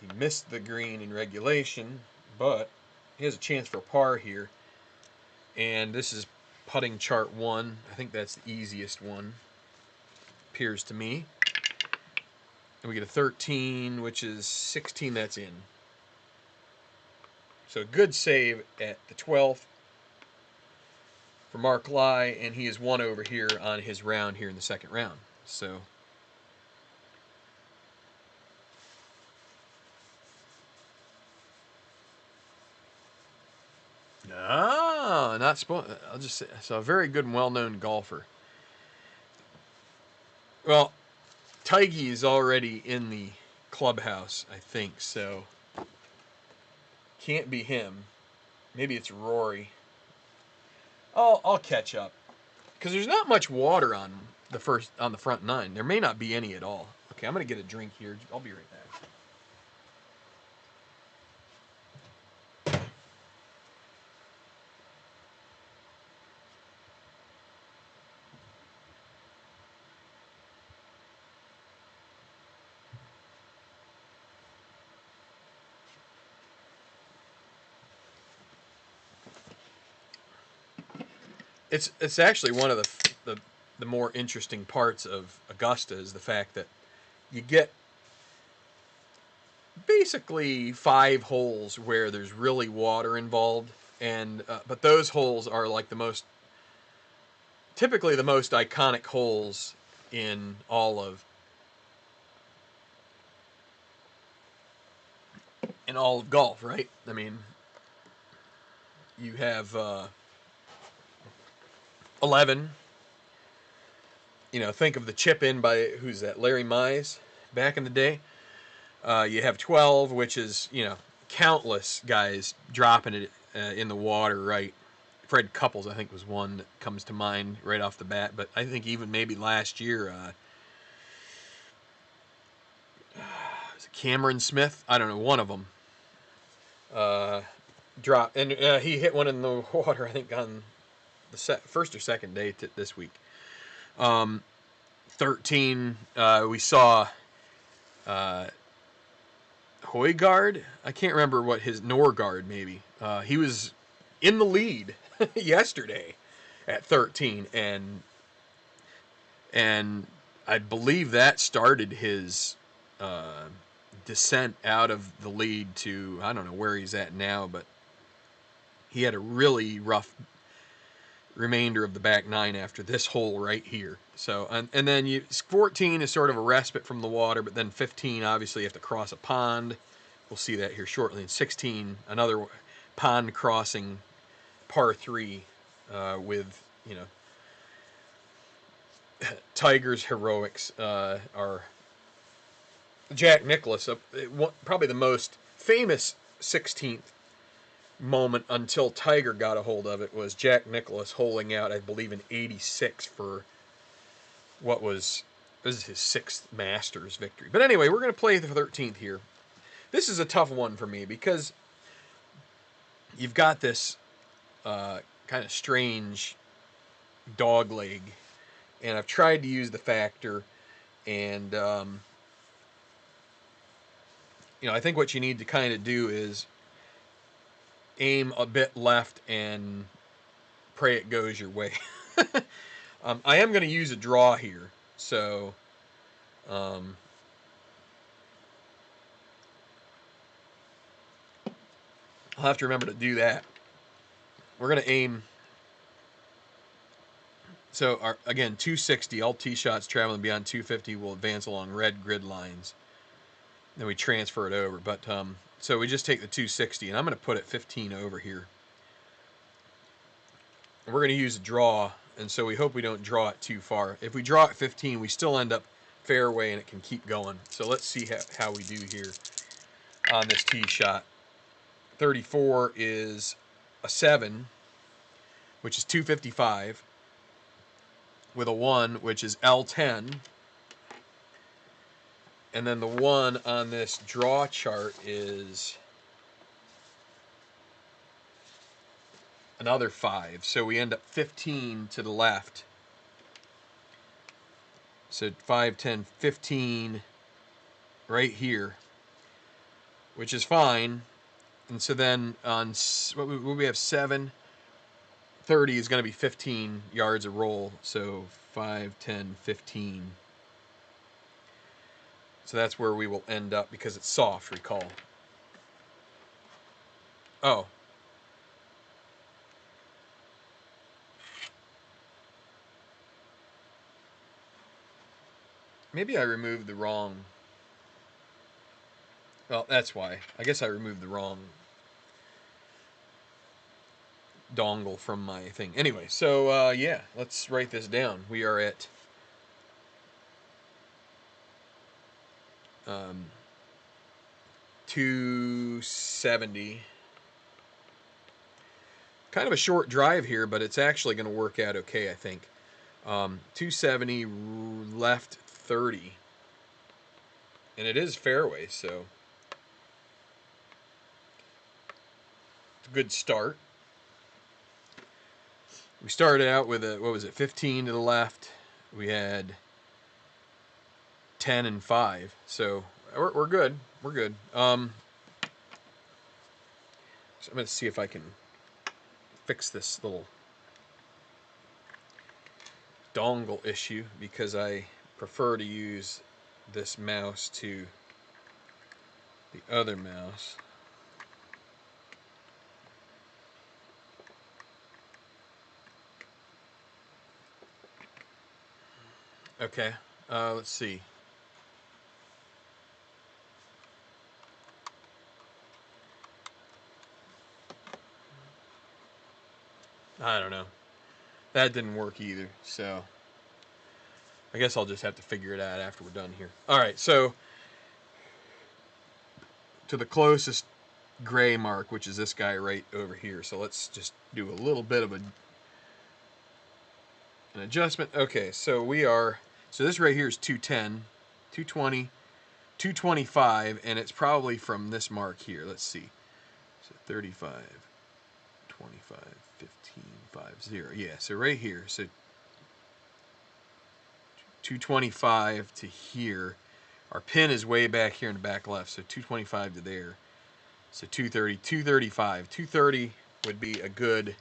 He missed the green in regulation, but he has a chance for a par here. And this is putting chart 1. I think that's the easiest one, appears to me. And we get a 13, which is 16, that's in. So a good save at the 12th for Mark Lai, and he is 1 over here on his round here in the second round. So not spoiled. I'll just say, so a very good and well-known golfer. Well, Tigey is already in the clubhouse, I think, so can't be him. Maybe it's Rory. I'll catch up, because there's not much water on the front 9. There may not be any at all. Okay, I'm gonna get a drink here. I'll be right back. It's actually one of the more interesting parts of Augusta is the fact that you get basically 5 holes where there's really water involved, and but those holes are like typically the most iconic holes in all of golf, right? I mean, you have 11. You know, think of the chip in by, who's that, Larry Mize back in the day. You have 12, which is, countless guys dropping it in the water, right? Fred Couples, I think, was one that comes to mind right off the bat. But I think even maybe last year, was it Cameron Smith? I don't know, one of them dropped. And he hit one in the water, I think, on the first or second day this week. 13, we saw Højgaard. I can't remember what his Norgard, maybe. He was in the lead yesterday at 13, and I believe that started his descent out of the lead to, I don't know where he's at now, but he had a really rough remainder of the back 9 after this hole right here. So, and then 14 is sort of a respite from the water, but then 15, obviously you have to cross a pond. We'll see that here shortly. And 16, another pond crossing par 3 with, Tiger's heroics are Jack Nicklaus, probably the most famous 16th moment until Tiger got a hold of it was Jack Nicklaus holding out, I believe, in '86 for what was this is his 6th Masters victory. But anyway, we're going to play the 13th here. This is a tough one for me because you've got this kind of strange dog leg, and I've tried to use the factor, and I think what you need to kind of do is aim a bit left and pray it goes your way. I am going to use a draw here, so I'll have to remember to do that. We're going to aim. So, again, 260, all tee shots traveling beyond 250 will advance along red grid lines. Then we transfer it over. But so we just take the 260, and I'm going to put it 15 over here. We're going to use a draw, and so we hope we don't draw it too far. If we draw it 15, we still end up fairway, and it can keep going. So let's see how we do here on this tee shot. 34 is a 7, which is 255, with a 1, which is L10. And then the 1 on this draw chart is another 5. So we end up 15 to the left. So 5, 10, 15 right here, which is fine. And so then on what we have 7, 30 is going to be 15 yards a roll. So 5, 10, 15. So that's where we will end up because it's soft, recall. Oh. Maybe I removed the wrong... Well, that's why. I guess I removed the wrong dongle from my thing. Anyway, so yeah, let's write this down. We are at 270. Kind of a short drive here, but it's actually going to work out okay, I think. 270 left 30. And it is fairway, so it's a good start. We started out with what was it, 15 to the left. We had 10 and 5, so we're good. We're good. So I'm going to see if I can fix this little dongle issue because I prefer to use this mouse to the other mouse. Okay, let's see. I don't know. That didn't work either, so I guess I'll just have to figure it out after we're done here. All right, so to the closest gray mark, which is this guy right over here. So let's just do a little bit of an adjustment. Okay, so this right here is 210, 220, 225, and it's probably from this mark here. Let's see. So 35, 25, 15, 5, 0. Yeah, so right here. So 225 to here. Our pin is way back here in the back left, so 225 to there. So 230, 235. 230 would be a good,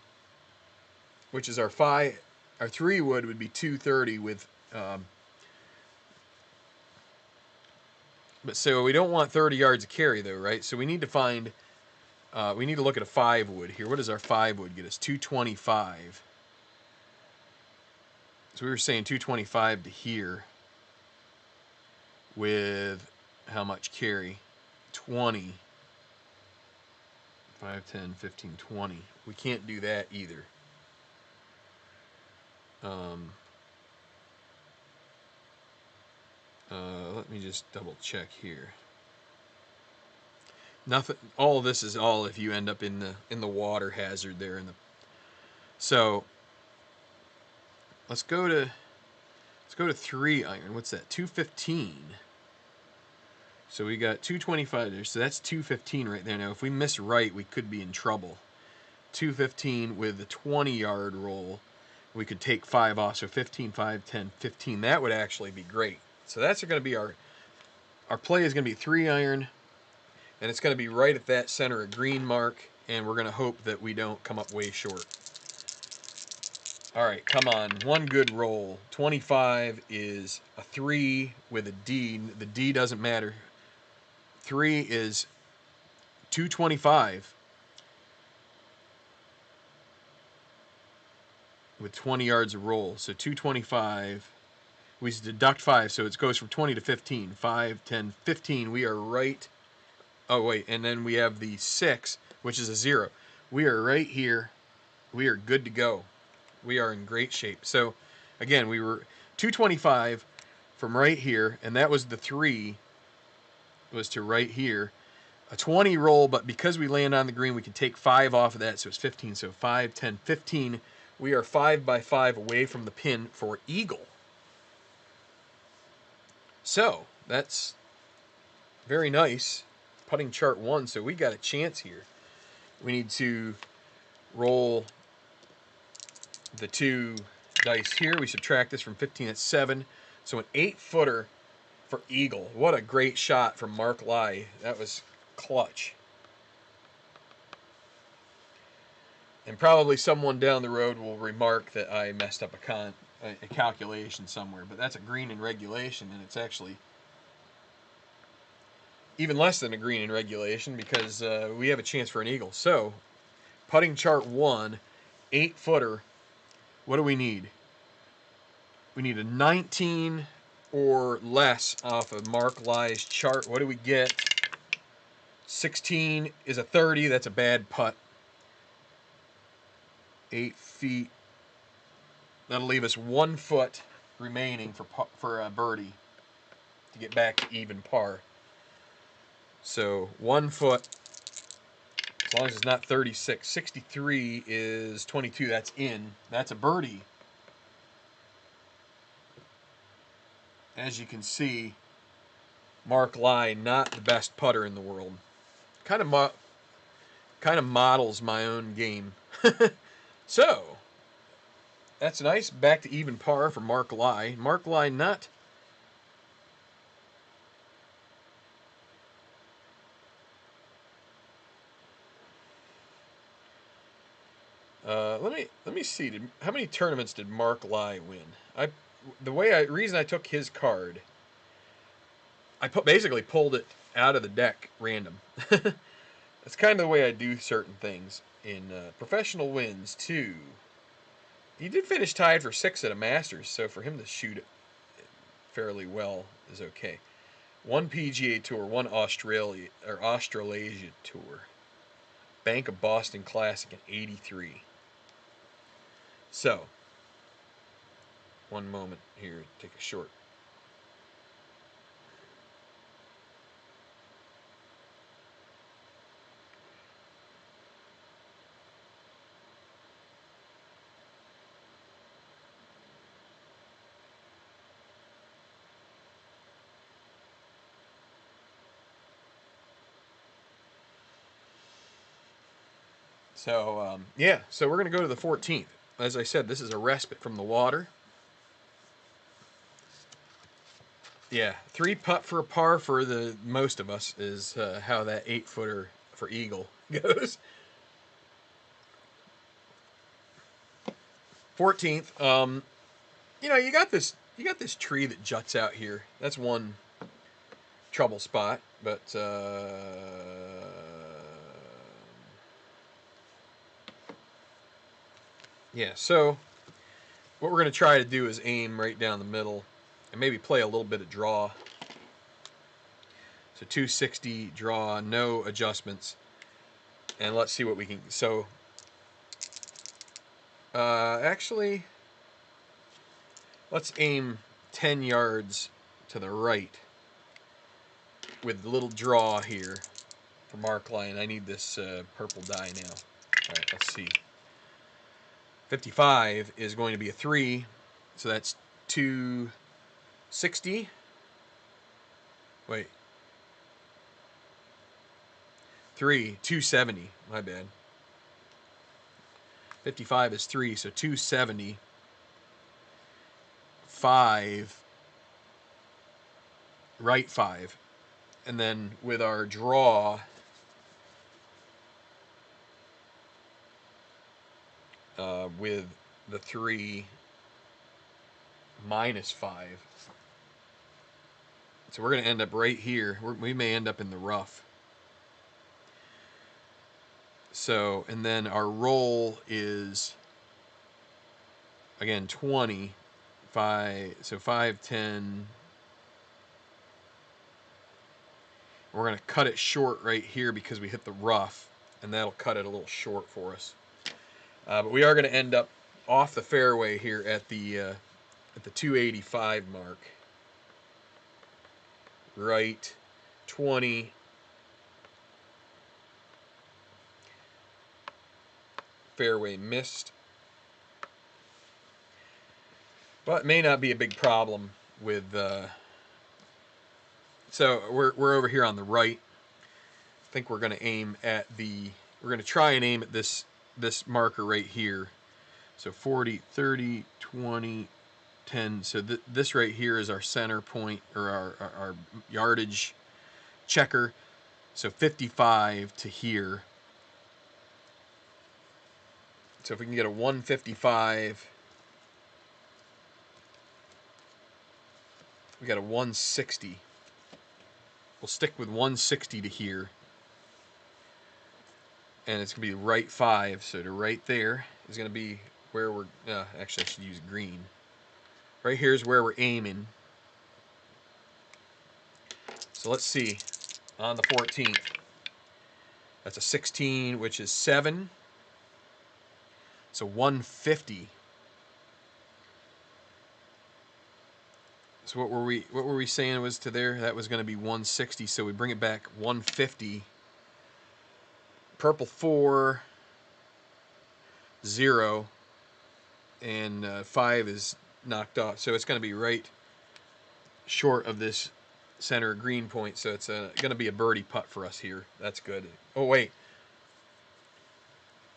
which is our 3 would be 230 with, but so we don't want 30 yards of carry though, right? So we need to find, we need to look at a 5 wood here. What does our 5 wood get us? 225. So we were saying 225 to here with how much carry? 20. 5, 10, 15, 20. We can't do that either. Let me just double check here. Nothing. All of this is all if you end up in the water hazard there in the. So let's go to 3 iron. What's that? 215. So we got 225 there. So that's 215 right there. Now if we miss right, we could be in trouble. 215 with a 20-yard roll. We could take 5 off. So 15, 5, 10, 15. That would actually be great. So that's going to be our play is going to be 3 iron. And it's going to be right at that center of green mark. And we're going to hope that we don't come up way short. All right, come on. One good roll. 25 is a 3 with a D. The D doesn't matter. 3 is 225 with 20 yards of roll. So 225. We deduct 5, so it goes from 20 to 15. 5, 10, 15. We are right. Oh, wait, and then we have the 6, which is a 0. We are right here. We are good to go. We are in great shape. So, again, we were 225 from right here, and that was the 3 was to right here. A 20 roll, but because we land on the green, we can take 5 off of that, so it's 15. So 5, 10, 15. We are 5 by 5 away from the pin for eagle. So, that's very nice. Putting chart 1, so we got a chance here. We need to roll the 2 dice here. We subtract this from 15, that's 7. So an 8-footer for eagle. What a great shot from Mark Lai. That was clutch. And probably someone down the road will remark that I messed up a calculation somewhere. But that's a green in regulation, and it's actually even less than a green in regulation because we have a chance for an eagle. So, putting chart 1, 8-footer. What do we need? We need a 19 or less off of Mark Lai's chart. What do we get? 16 is a 30. That's a bad putt. 8 feet. That'll leave us 1 foot remaining for a birdie to get back to even par. So 1 foot, as long as it's not 36. 63 is 22. That's in. That's a birdie. As you can see, Mark Lai, not the best putter in the world. Kind of models my own game. So, that's nice. Back to even par for Mark Lai. Mark Lai not. Let me see. How many tournaments did Mark Lai win? Reason I took his card, I basically pulled it out of the deck random. That's kind of the way I do certain things in professional wins too. He did finish tied for 6 at a Masters, so for him to shoot it fairly well is okay. 1 PGA Tour, 1 Australasia Tour. Bank of Boston Classic in '83. So, one moment here, take a short. So, yeah, so we're going to go to the 14th. As I said, this is a respite from the water. Yeah, 3 putt for a par for the most of us is how that 8-footer for eagle goes. 14th, you got this tree that juts out here. That's one trouble spot, but yeah, so what we're going to try to do is aim right down the middle and maybe play a little bit of draw. So 260 draw, no adjustments. And let's see what we can. So, actually, let's aim 10 yards to the right with a little draw here. for mark line. I need this purple die now. All right, let's see. 55 is going to be a 3, so that's 260. Wait. 270. My bad. 55 is 3, so 270. 5. Right 5. And then with our draw, with the 3 minus 5. So we're going to end up right here. We may end up in the rough. So, and then our roll is, again, 20. 5, so 5, 10. We're going to cut it short right here because we hit the rough, and that'll cut it a little short for us. But we are going to end up off the fairway here at the 285 mark. Right 20. Fairway missed. But it may not be a big problem with... so we're over here on the right. I think we're going to aim at the... We're going to try and aim at this marker right here. So 40, 30, 20, 10. So this right here is our center point, or our yardage checker. So 55 to here. So if we can get a 155, we got a 160. We'll stick with 160 to here. And it's going to be right 5. So to right there is going to be where we're... actually, I should use green. Right here is where we're aiming. So let's see. On the 14th. That's a 16, which is 7. So 150. So what were we saying was to there? That was going to be 160. So we bring it back 150. Purple 4, 0, and 5 is knocked off. So it's going to be right short of this center green point. So it's going to be a birdie putt for us here. That's good. Oh wait.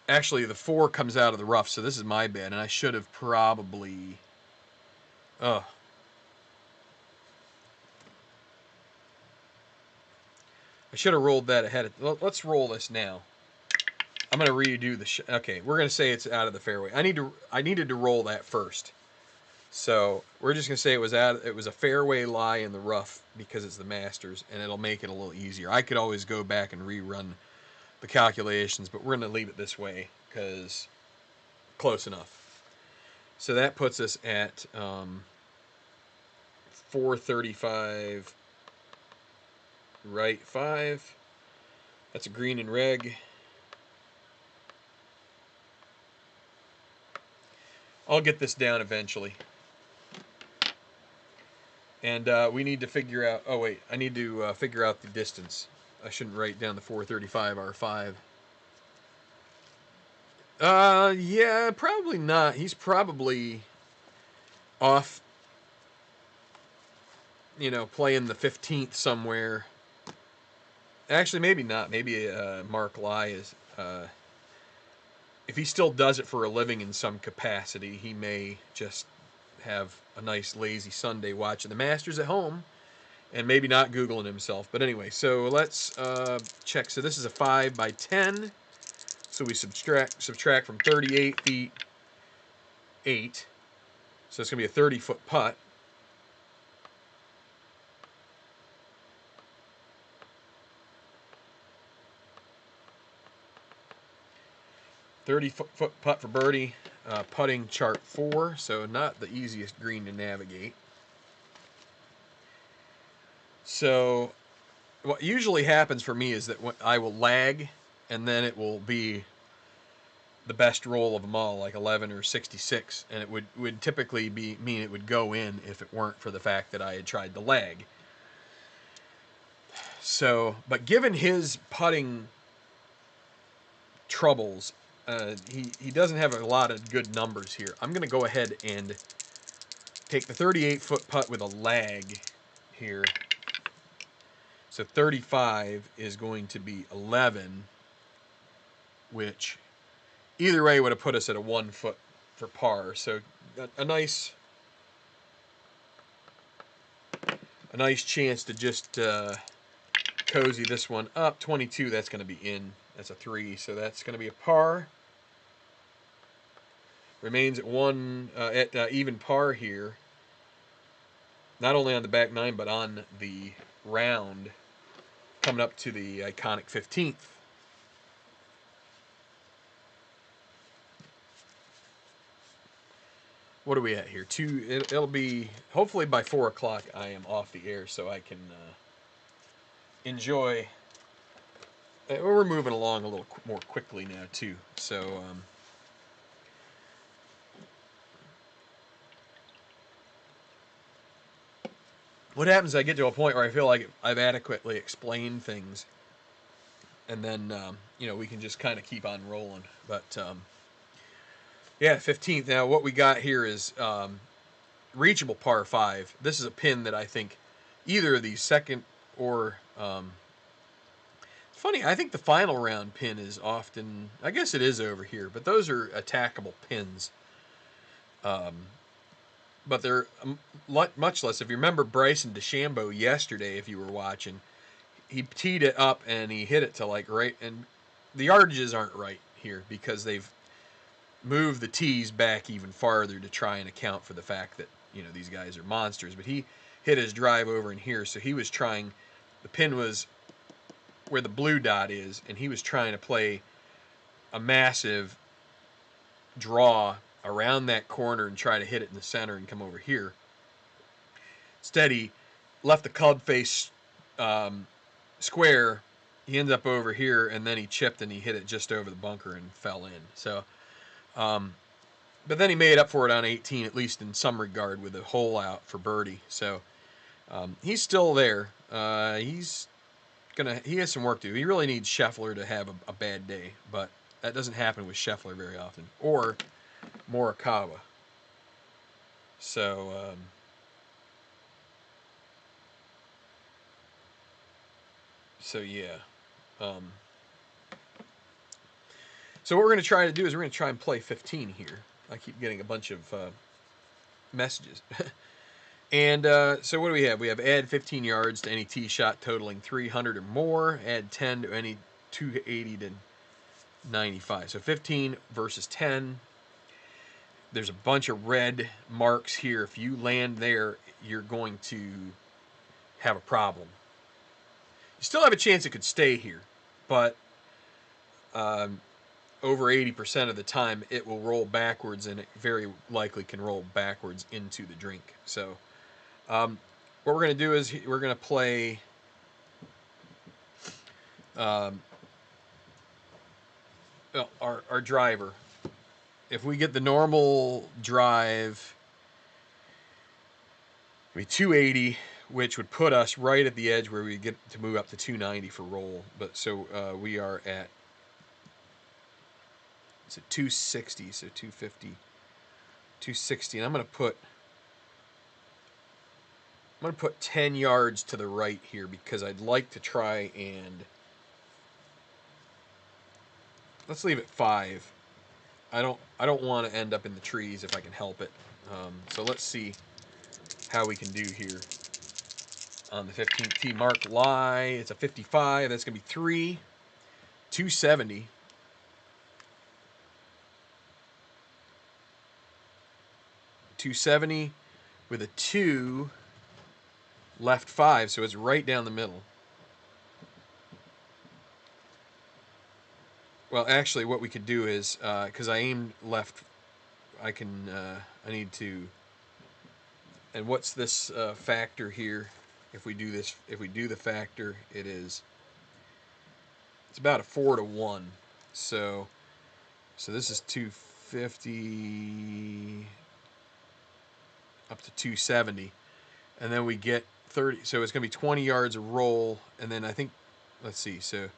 Actually, the 4 comes out of the rough, so this is my bad, and I should have probably... I should have rolled that ahead. Let's roll this now. I'm going to redo the... Okay, we're going to say it's out of the fairway. I needed to roll that first. So we're just going to say it was a fairway lie in the rough because it's the Masters, and it'll make it a little easier. I could always go back and rerun the calculations, but we're going to leave it this way because close enough. So that puts us at 435 right 5. That's a green and reg. I'll get this down eventually. And we need to figure out... Oh, wait. I need to figure out the distance. I shouldn't write down the 435 R5. Yeah, probably not. He's probably off, playing the 15th somewhere. Actually, maybe not. Maybe Mark Lai is... if he still does it for a living in some capacity, he may just have a nice lazy Sunday watching the Masters at home and maybe not Googling himself. But anyway, so let's check. So this is a 5 by 10. So we subtract from 38 feet 8. So it's going to be a 30-foot putt. Foot putt for birdie. Putting chart 4, so not the easiest green to navigate. So what usually happens for me is that I will lag, and then it will be the best roll of them all, like 11 or 66, and it would typically mean it would go in if it weren't for the fact that I had tried to lag. So, but given his putting troubles, he doesn't have a lot of good numbers here. I'm going to go ahead and take the 38-foot putt with a lag here. So 35 is going to be 11, which either way would have put us at a 1 foot for par. So a nice chance to just cozy this one up. 22, that's going to be in. That's a 3, so that's going to be a par. Remains at even par here. Not only on the back 9, but on the round, coming up to the iconic 15th. What are we at here? It'll be, hopefully by 4 o'clock I am off the air so I can enjoy. We're moving along a little more quickly now too. So what happens is I get to a point where I feel like I've adequately explained things, and then we can just kind of keep on rolling. But yeah, 15th. Now what we got here is reachable par 5. This is a pin that I think either of these second or funny, I think the final round pin is often, I guess it is over here, but those are attackable pins. But they're much less. If you remember Bryson DeChambeau yesterday, if you were watching, he teed it up and he hit it to like right, and the yardages aren't right here because they've moved the tees back even farther to try and account for the fact that these guys are monsters. But he hit his drive over in here, so he was trying. The pin was where the blue dot is, and he was trying to play a massive draw around that corner and try to hit it in the center and come over here. Instead, he left the club face square. He ended up over here, and then he chipped and he hit it just over the bunker and fell in. So, but then he made up for it on 18, at least in some regard, with a hole out for birdie. So he's still there. He has some work to do. He really needs Scheffler to have a bad day, but that doesn't happen with Scheffler very often, or Morikawa. So yeah. So what we're going to try to do is we're going to try and play 15 here. I keep getting a bunch of messages. And so what do we have? We have add 15 yards to any tee shot totaling 300 or more. Add 10 to any 280 to 95. So 15 versus 10. There's a bunch of red marks here. If you land there, you're going to have a problem. You still have a chance it could stay here, but over 80% of the time it will roll backwards, and it very likely can roll backwards into the drink. So what we're going to do is we're going to play our driver. If we get the normal drive, it'll be 280, which would put us right at the edge where we get to move up to 290 for roll. But so we are at, it's at 260, so 250, 260, and I'm going to put 10 yards to the right here because I'd like to try and, let's leave it 5. I don't want to end up in the trees if I can help it. So let's see how we can do here. On the 15th tee, mark lie. It's a 55. That's going to be 3. 270. .270 with a 2, left 5, so it's right down the middle. Well, actually, what we could do is, because I aimed left, I need to, and what's this factor here? If we do the factor, it's about a 4 to 1. So this is 250 up to 270, and then we get 30. So it's going to be 20 yards a roll, and then I think, let's see, so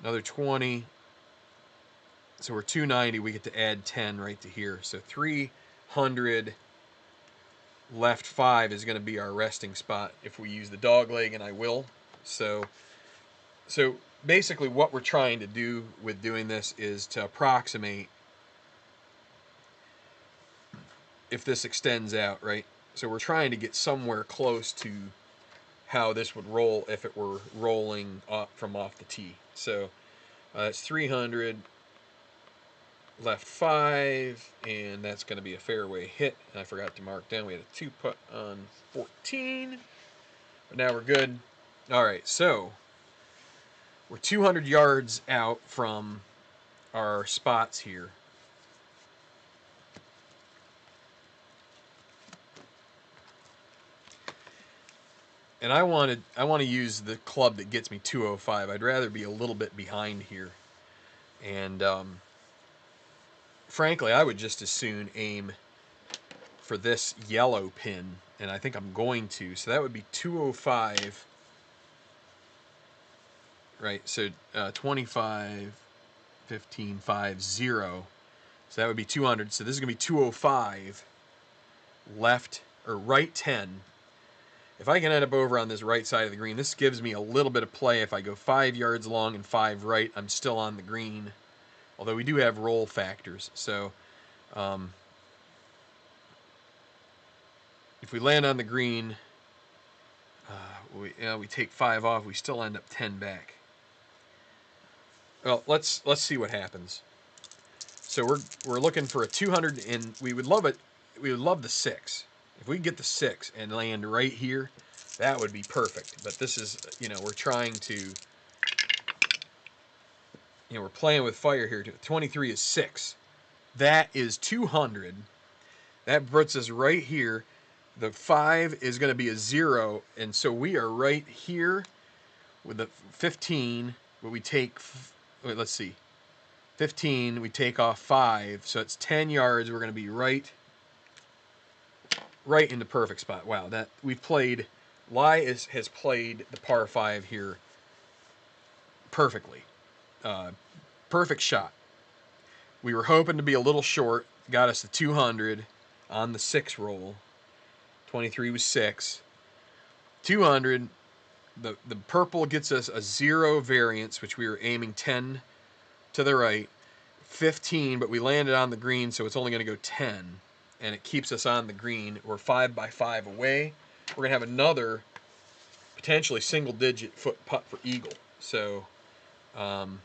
another 20. So we're 290. We get to add 10 right to here. So 300 left 5 is going to be our resting spot if we use the dog leg, and I will. So basically what we're trying to do with doing this is to approximate if this extends out, right? So we're trying to get somewhere close to how this would roll if it were rolling from off the tee. So it's 300 left 5, and that's going to be a fairway hit. And I forgot to mark down. We had a 2-putt on 14, but now we're good. All right, so we're 200 yards out from our spots here. And I want to use the club that gets me 205. I'd rather be a little bit behind here. And frankly, I would just as soon aim for this yellow pin, and I think I'm going to. So that would be 205. Right, so 25, 15, 5, 0. So that would be 200. So this is going to be 205 left or right 10. If I can end up over on this right side of the green, this gives me a little bit of play. If I go 5 yards long and 5 right, I'm still on the green. Although we do have roll factors. So if we land on the green, we take 5 off, we still end up 10 back. Well, let's see what happens. So we're looking for a 200, and we would love it. We would love the 6. If we could get the 6 and land right here, that would be perfect. But this is, we're trying to, we're playing with fire here. 23 is 6. That is 200. That puts us right here. The 5 is going to be a 0, and so we are right here with the 15. But we take, let's see, 15. We take off 5, so it's 10 yards. We're going to be right in the perfect spot. Wow, that we've played. Lai has played the par 5 here perfectly. Perfect shot. We were hoping to be a little short. Got us to 200 on the 6 roll. 23 was 6. 200. The purple gets us a 0 variance, which we were aiming 10 to the right. 15, but we landed on the green, so it's only going to go 10. And it keeps us on the green. We're 5 by 5 away. We're going to have another potentially single-digit foot putt for eagle. So, and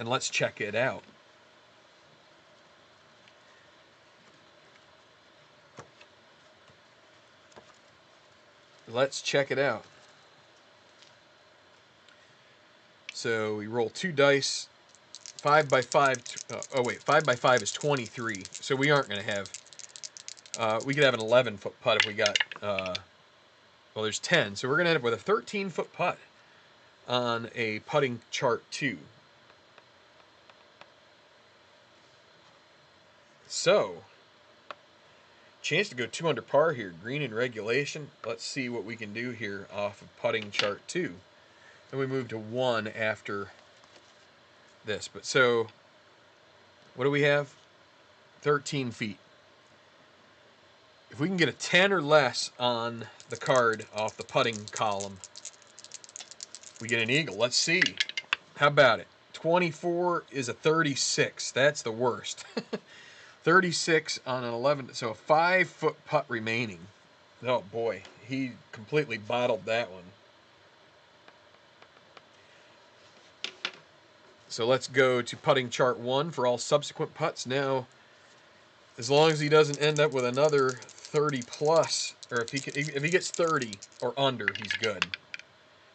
let's check it out. Let's check it out. So we roll 2 dice. 5 by 5. 5 by 5 is 23. So we aren't going to have. We could have an 11-foot putt if we got. Well, there's 10. So we're going to end up with a 13-foot putt on a putting chart 2. So, chance to go 2 under par here. Green in regulation. Let's see what we can do here off of putting chart 2. Then we move to 1 after this. But so, what do we have? 13 feet. If we can get a 10 or less on the card off the putting column, we get an eagle. Let's see. How about it? 24 is a 36. That's the worst. 36 on an 11. So a 5-foot putt remaining. Oh, boy. He completely bottled that one. So let's go to putting chart 1 for all subsequent putts. Now, as long as he doesn't end up with another 30 plus, or if he gets 30 or under, he's good.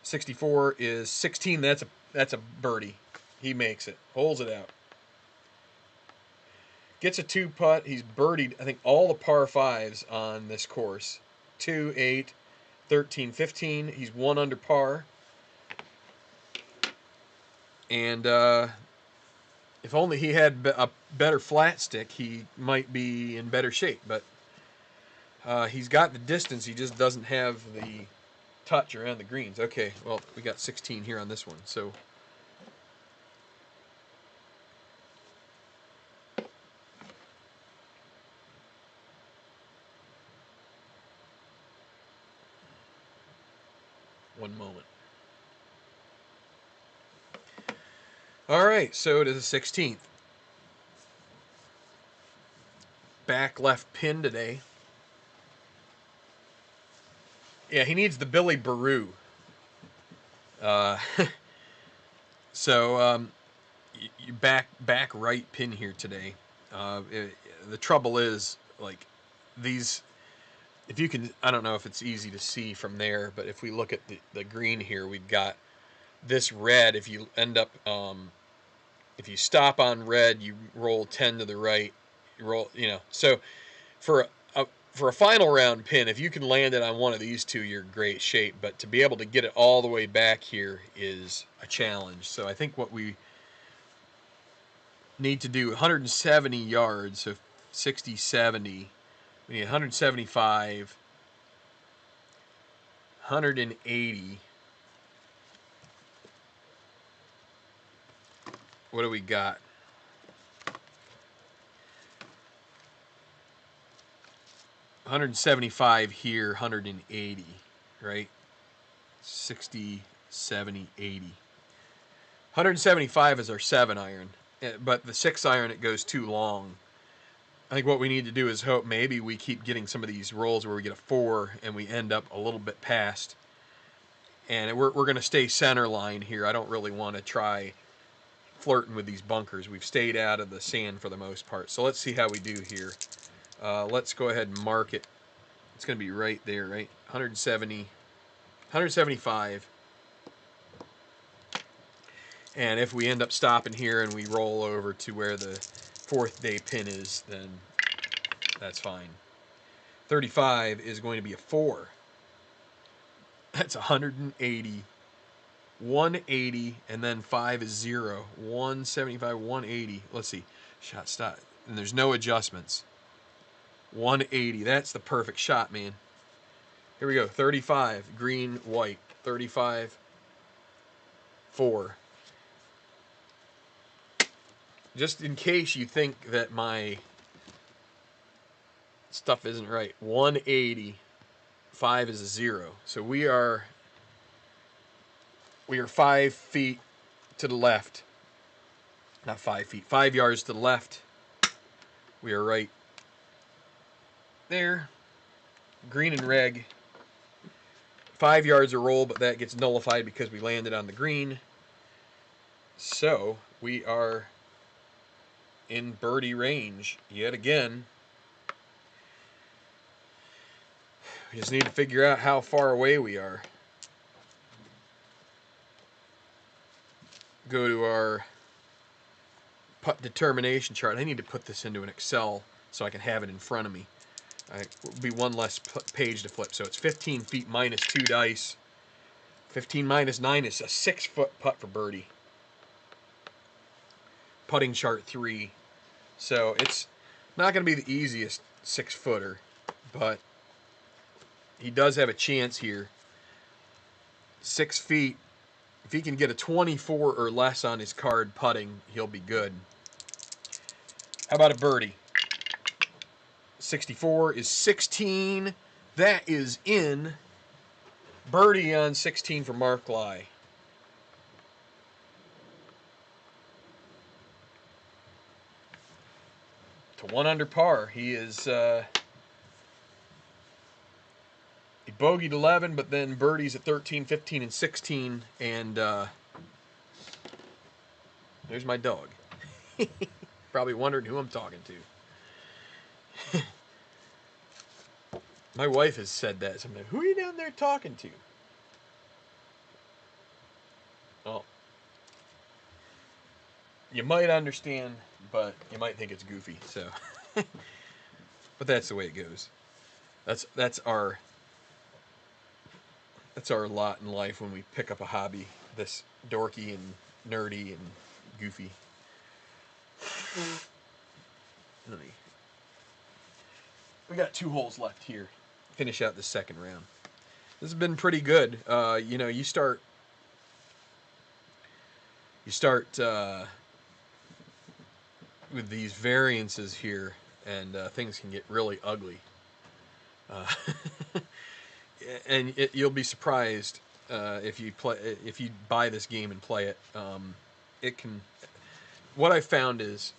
64 is 16. That's a birdie. He makes it. Holds it out. Gets a 2-putt. He's birdied, I think, all the par 5s on this course. 2, 8, 13, 15. He's 1 under par. And if only he had a better flat stick, he might be in better shape. But He's got the distance, he just doesn't have the touch around the greens. Okay, well, we got 16 here on this one, so one moment. All right, so to the 16th. Back left pin today. Yeah, he needs the Billy Baru. Uh, so you back right pin here today. The trouble is, like, these, if you can, I don't know if it's easy to see from there, but if we look at the green here, we've got this red. If you end up, if you stop on red, you roll 10 to the right. You roll, so for for a final round pin, if you can land it on one of these two, you're in great shape. But to be able to get it all the way back here is a challenge. So I think what we need to do, 170 yards, so 60, 70. We need 175, 180. What do we got? 175 here, 180, right? 60, 70, 80. 175 is our 7-iron, but the 6-iron, it goes too long. I think what we need to do is hope maybe we keep getting some of these rolls where we get a 4 and we end up a little bit past. And we're going to stay center line here. I don't really want to try flirting with these bunkers. We've stayed out of the sand for the most part. So let's see how we do here. Let's go ahead and mark it. It's going to be right there, right? 170, 175. And if we end up stopping here and we roll over to where the 4th day pin is, then that's fine. 35 is going to be a 4. That's 180, 180, and then 5 is 0. 175, 180. Let's see. Shot stop. And there's no adjustments. 180. That's the perfect shot, man. Here we go. 35. Green, white. 35. 4. Just in case you think that my stuff isn't right. 180. 5 is a 0. So we are 5 feet to the left. Not 5 feet. 5 yards to the left. We are right there. Green and reg. 5 yards a roll, but that gets nullified because we landed on the green. So we are in birdie range yet again. We just need to figure out how far away we are. Go to our putt determination chart. I need to put this into an Excel so I can have it in front of me. Will be one less page to flip. So it's 15 feet minus 2 dice. 15 minus 9 is a 6-foot putt for birdie. Putting chart 3. So it's not going to be the easiest 6-footer, but he does have a chance here. 6 feet. If he can get a 24 or less on his card putting, he'll be good. How about a birdie? 64 is 16. That is in. Birdie on 16 for Mark Lai. To 1 under par. He is he bogeyed 11, but then birdies at 13, 15, and 16. And there's my dog. Probably wondering who I'm talking to. My wife has said that sometimes. Who are you down there talking to? Oh. You might understand, but you might think it's goofy. So, but that's the way it goes. That's our lot in life when we pick up a hobby this dorky and nerdy and goofy. Let me we got 2 holes left here. Finish out the second round. This has been pretty good. You know, you start with these variances here, and things can get really ugly. Uh, and you'll be surprised if you buy this game and play it. It can. What I found is,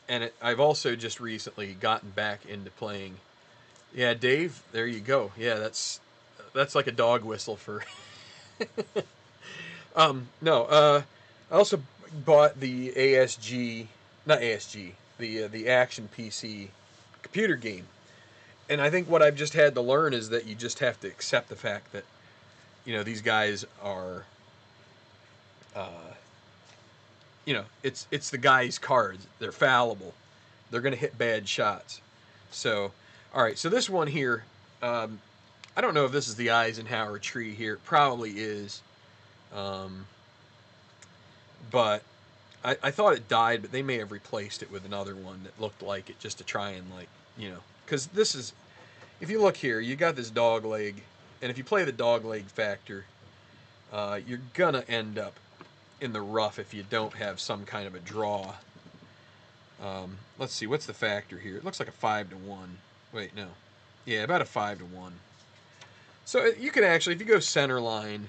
and I've also just recently gotten back into playing. Yeah, Dave, there you go. Yeah, that's like a dog whistle for. No, I also bought the ASG, not ASG, the Action PC computer game, and I think what I've just had to learn is that you just have to accept the fact that, you know, these guys are, you know, it's the guy's cards. They're fallible. They're going to hit bad shots. So, all right. So this one here, I don't know if this is the Eisenhower tree here. It probably is. But I thought it died, but they may have replaced it with another one that looked like it just to try and, like, you know, because this is, if you look here, you got this dog leg, and if you play the dog leg factor, you're gonna end up in the rough if you don't have some kind of a draw. Let's see, what's the factor here? It looks like a 5 to 1. Wait, no. Yeah, about a 5 to 1. So you can actually, if you go center line,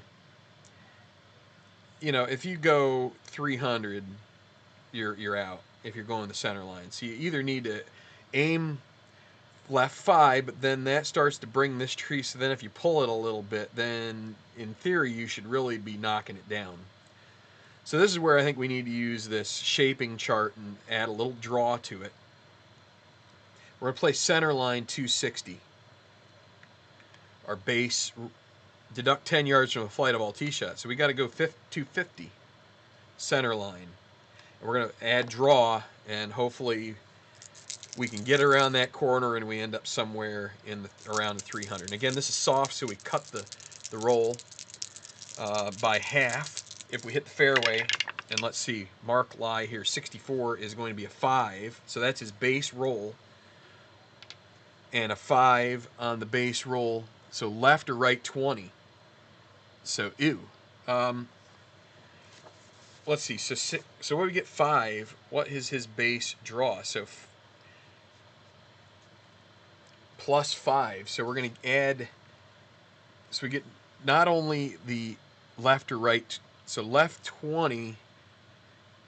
you know, if you go 300, you're out if you're going the center line. So you either need to aim left 5, but then that starts to bring this tree, so then if you pull it a little bit, then in theory you should really be knocking it down. So this is where I think we need to use this shaping chart and add a little draw to it. We're going to play center line 260. Our base, deduct 10 yards from a flight of all tee shots. So we got to go 250 center line. And we're going to add draw, and hopefully we can get around that corner and we end up somewhere in around the 300. And again, this is soft, so we cut the roll by half if we hit the fairway. And let's see, Mark Lie here, 64 is going to be a 5, so that's his base roll. And a 5 on the base roll, so left or right 20. So, ew. Let's see, so when we get 5, what is his base draw? So plus 5, so we're going to add, so we get not only the left or right, so left 20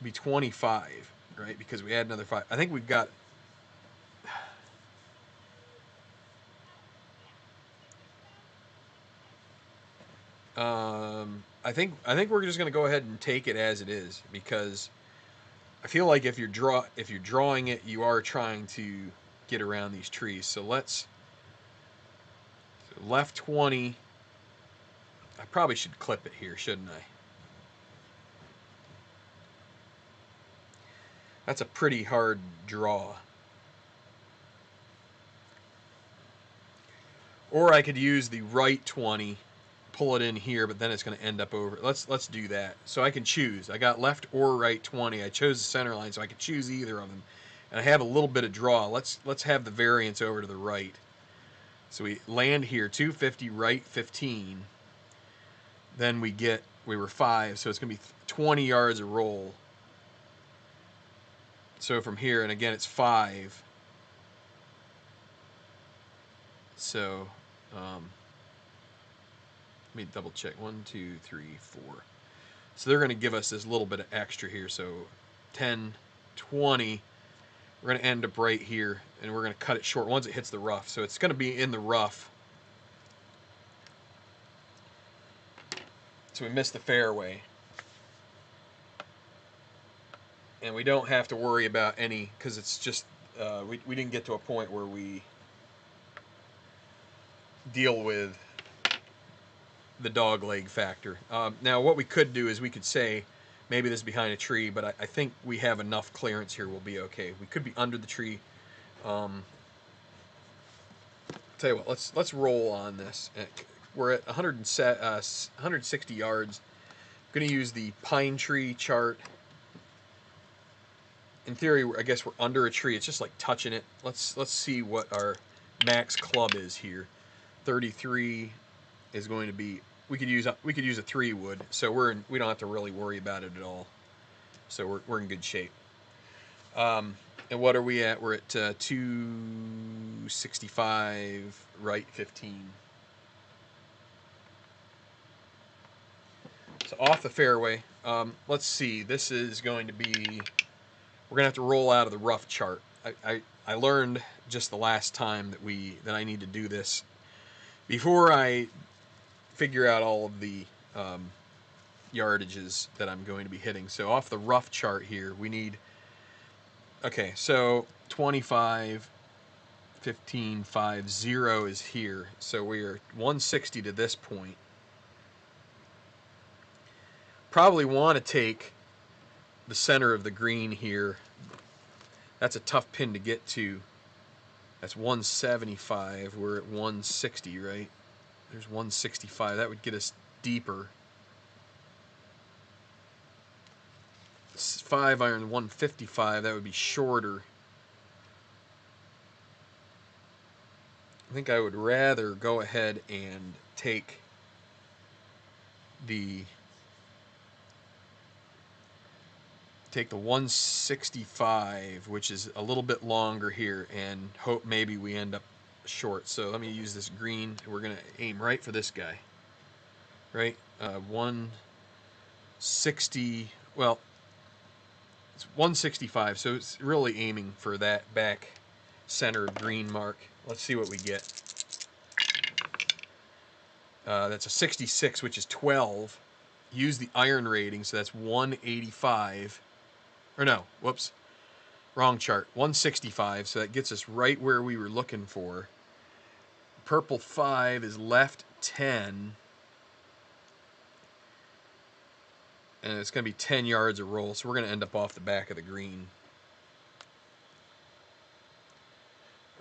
be 25, right? Because we add another 5. I think we've got, I think we're just going to go ahead and take it as it is, because I feel like if you're drawing it, you are trying to get around these trees. So let's, so left 20. I probably should clip it here, shouldn't I? That's a pretty hard draw. Or I could use the right 20, pull it in here, but then it's going to end up over. Let's do that. So I can choose. I got left or right 20. I chose the center line, so I could choose either of them. And I have a little bit of draw. Let's have the variance over to the right. So we land here, 250, right 15. Then we were 5, so it's going to be 20 yards a roll. So from here, and again, it's 5. So, let me double check. 1, 2, 3, 4. So they're going to give us this little bit of extra here. So 10, 20. We're going to end up right here, and we're going to cut it short once it hits the rough. So it's going to be in the rough. So we missed the fairway. And we don't have to worry about any, because it's just, we didn't get to a point where we deal with the dog leg factor. Now what we could do is we could say, maybe this is behind a tree, but I think we have enough clearance here, we'll be okay. We could be under the tree. Tell you what, let's roll on this. We're at 160 yards. I'm going to use the pine tree chart. In theory, I guess we're under a tree. It's just like touching it. Let's see what our max club is here. 33 is going to be, we could use a 3 wood, so we don't have to really worry about it at all. So we're in good shape. And what are we at? We're at 265, right 15. So off the fairway. Let's see. This is going to be, we're going to have to roll out of the rough chart. I learned just the last time that I need to do this before I figure out all of the yardages that I'm going to be hitting. So off the rough chart here, we need, okay, so 25, 15, 5, 0 is here. So we are 160 to this point. Probably want to take the center of the green here. That's a tough pin to get to. That's 175. We're at 160, right? There's 165. That would get us deeper. 5 iron 155. That would be shorter. I think I would rather go ahead and take the 165, which is a little bit longer here, and hope maybe we end up short. So let me use this green. We're going to aim right for this guy. Right? 160, well, it's 165, so it's really aiming for that back center of green mark. Let's see what we get. That's a 66, which is 12. Use the iron rating, so that's 185. Or no, whoops, wrong chart. 165, so that gets us right where we were looking for. Purple 5 is left 10. And it's going to be 10 yards a roll, so we're going to end up off the back of the green.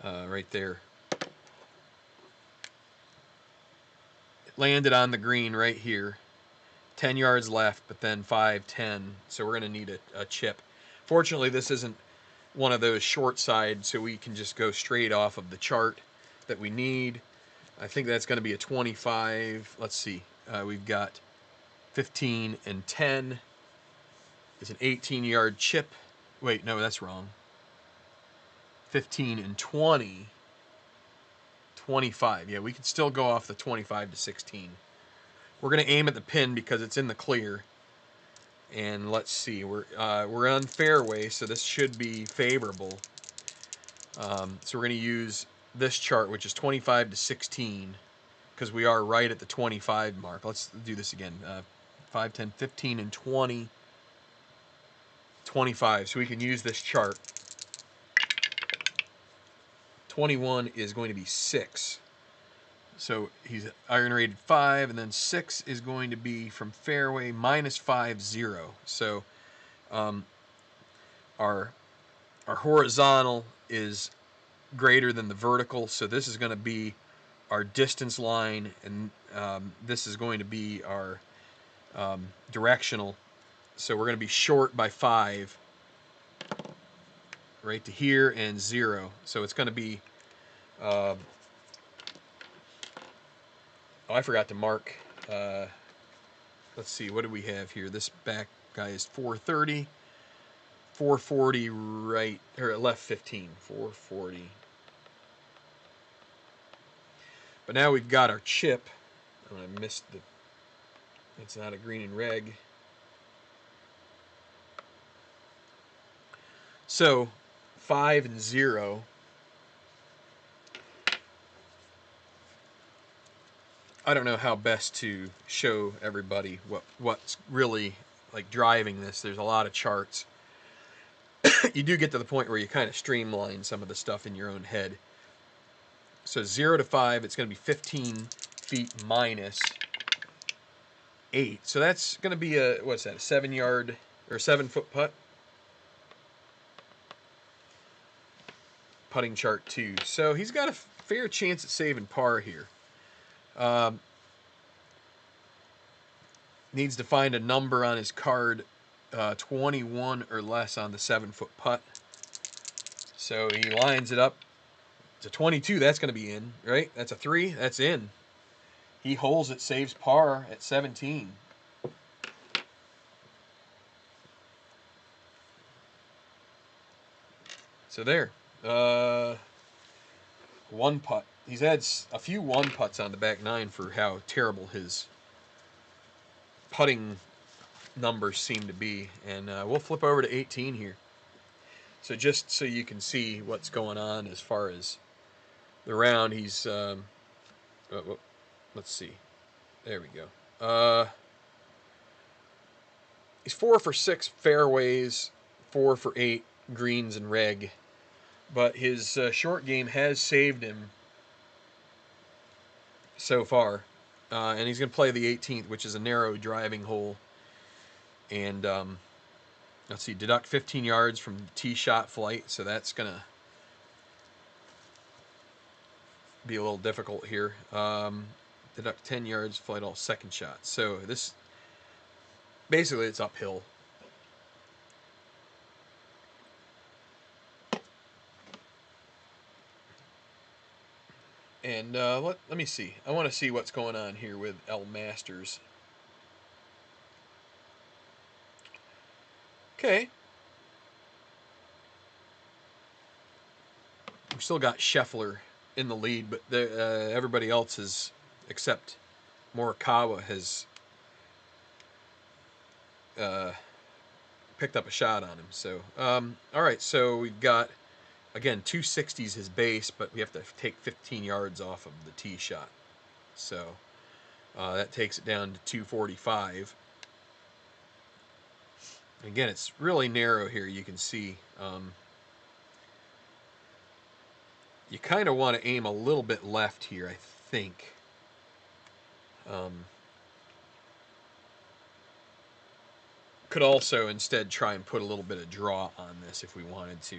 Right there. It landed on the green right here. 10 yards left, but then 5, 10. So we're going to need a chip. Fortunately, this isn't one of those short side, so we can just go straight off of the chart that we need. I think that's going to be a 25. Let's see. We've got 15 and 10. It's an 18-yard chip. Wait, no, that's wrong. 15 and 20. 25. Yeah, we can still go off the 25 to 16. We're going to aim at the pin because it's in the clear. And let's see, we're on fairway, so this should be favorable. So we're going to use this chart, which is 25 to 16, because we are right at the 25 mark. Let's do this again. 5, 10, 15, and 20. 25, so we can use this chart. 21 is going to be 6. So he's iron rated 5, and then 6 is going to be from fairway -5, 0. So our horizontal is greater than the vertical, so this is going to be our distance line, and this is going to be our directional. So we're going to be short by 5 right to here and 0. So it's going to be oh, I forgot to mark. Let's see, what do we have here? This back guy is 430, 440 right, or left 15, 440. But now we've got our chip. Oh, I missed the, it's not a green and reg. So 5 and 0. I don't know how best to show everybody what's really like driving this. There's a lot of charts. You do get to the point where you kind of streamline some of the stuff in your own head. So 0 to 5, it's going to be 15 feet minus 8. So that's going to be a, what's that, a 7-yard or 7-foot putt? Putting chart 2. So he's got a fair chance at saving par here. Needs to find a number on his card, 21 or less on the 7-foot putt. So he lines it up It's a 22. That's going to be in, right? That's a 3. That's in. He holes it, saves par at 17. So there. One putt. He's had a few one putts on the back nine for how terrible his putting numbers seem to be. And we'll flip over to 18 here. So just so you can see what's going on as far as the round, he's let's see. There we go. He's 4 for 6 fairways, 4 for 8 greens and reg, but his short game has saved him so far, and he's going to play the 18th, which is a narrow driving hole. And let's see, deduct 15 yards from tee shot flight, so that's going to be a little difficult here. Deduct 10 yards flight all second shot. So this basically it's uphill. And let me see. I want to see what's going on here with L Masters. Okay. We still got Scheffler in the lead, but everybody else has, except Morikawa, has picked up a shot on him. So, all right. So we've got, again, 260s his base, but we have to take 15 yards off of the tee shot. So that takes it down to 245. Again, it's really narrow here. You can see. You kind of want to aim a little bit left here, I think. Could also instead try and put a little bit of draw on this if we wanted to.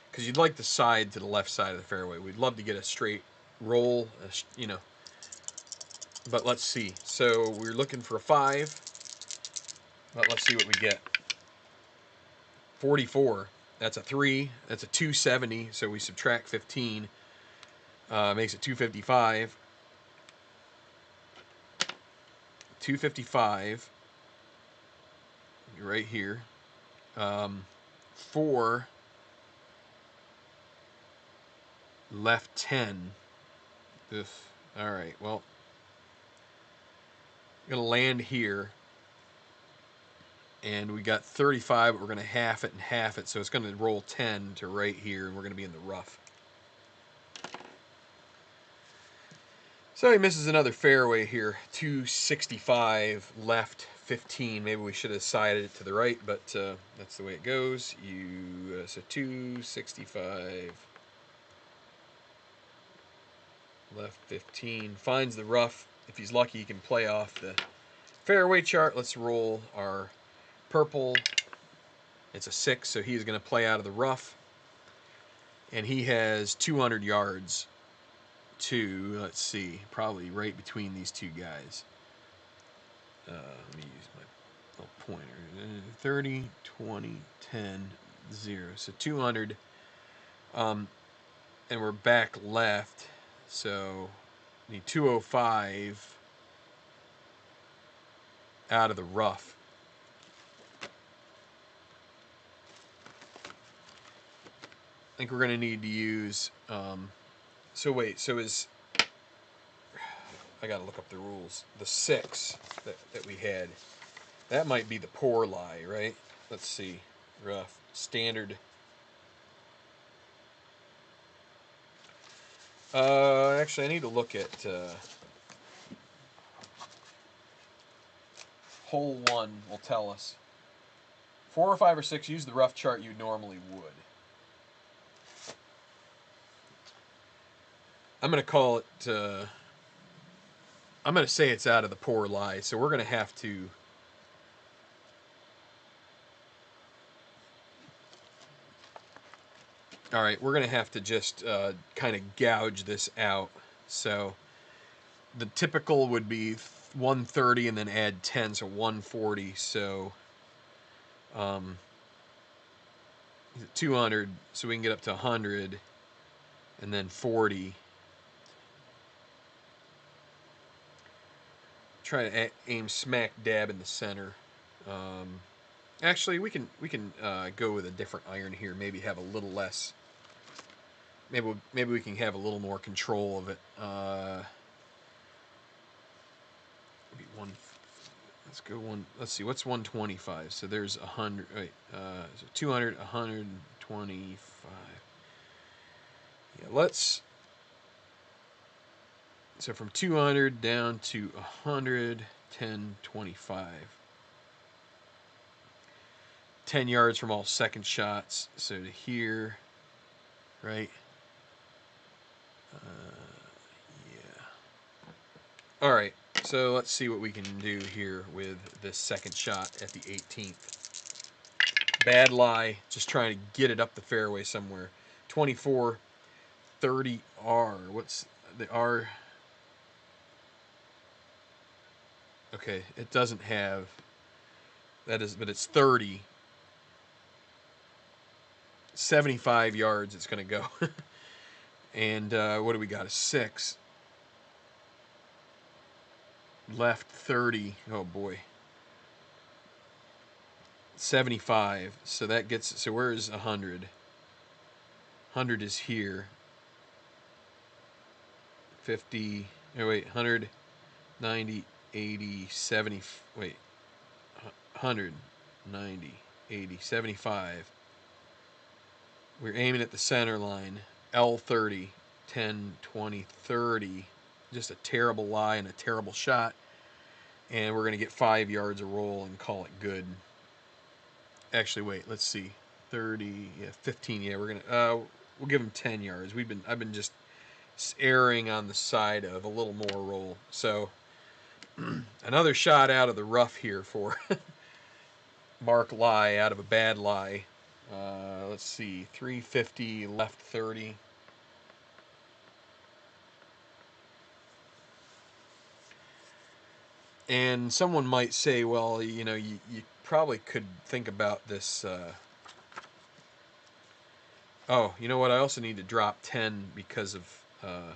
Because you'd like the side to the left side of the fairway. We'd love to get a straight roll, you know. But let's see. So we're looking for a 5. But let's see what we get. 44. That's a 3. That's a 270. So we subtract 15. Makes it 255. 255. Right here. 4. Left 10. Ugh. All right. Well, I'm going to land here. And we got 35, but we're going to half it and half it. So it's going to roll 10 to right here, and we're going to be in the rough. So he misses another fairway here. 265 left, 15. Maybe we should have sided it to the right, but that's the way it goes. So 265 left, 15. Finds the rough. If he's lucky, he can play off the fairway chart. Let's roll our purple. It's a 6, so he's going to play out of the rough. And he has 200 yards to, let's see, probably right between these two guys. Let me use my little pointer. 30, 20, 10, 0. So 200. And we're back left. So need 205 out of the rough. I think we're going to need to use... so wait, so is... I got to look up the rules. The 6 that we had. That might be the poor lie, right? Let's see. Rough. Standard. Actually, I need to look at... hole 1 will tell us. 4 or 5 or 6, use the rough chart you normally would. I'm going to call it, I'm going to say it's out of the poor lie, so we're going to have to, all right, we're going to have to just kind of gouge this out. So the typical would be 130 and then add 10, so 140, so 200, so we can get up to 100. and then 40. Try to aim smack dab in the center. Actually, we can go with a different iron here. Maybe have a little less. Maybe we can have a little more control of it. Maybe one. Let's go one. Let's see. What's 125? So there's 100. Wait. So 200, 125. Yeah. Let's. So from 200 down to 100, 10, 25. 10 yards from all second shots. So to here, right? Yeah. All right. So let's see what we can do here with this second shot at the 18th. Bad lie. Just trying to get it up the fairway somewhere. 24, 30 R. What's the R? Okay, it doesn't have. That is, but it's 30. 75 yards it's going to go. And what do we got? A 6. Left 30. Oh boy. 75. So that gets. So where's 100? 100 is here. 50. Oh wait. 100, 90, 80, 70. Wait. 100, 90, 80, 75. We're aiming at the center line. L30, 10, 20, 30. Just a terrible lie and a terrible shot. And we're going to get 5 yards a roll and call it good. Actually, wait, let's see. 30, yeah, 15, yeah, we're going to we'll give them 10 yards. I've been just erring on the side of a little more roll. So, another shot out of the rough here for Mark Lie out of a bad lie. Let's see, 350, left 30. And someone might say, well, you know, you probably could think about this. Oh, you know what? I also need to drop 10 because of. I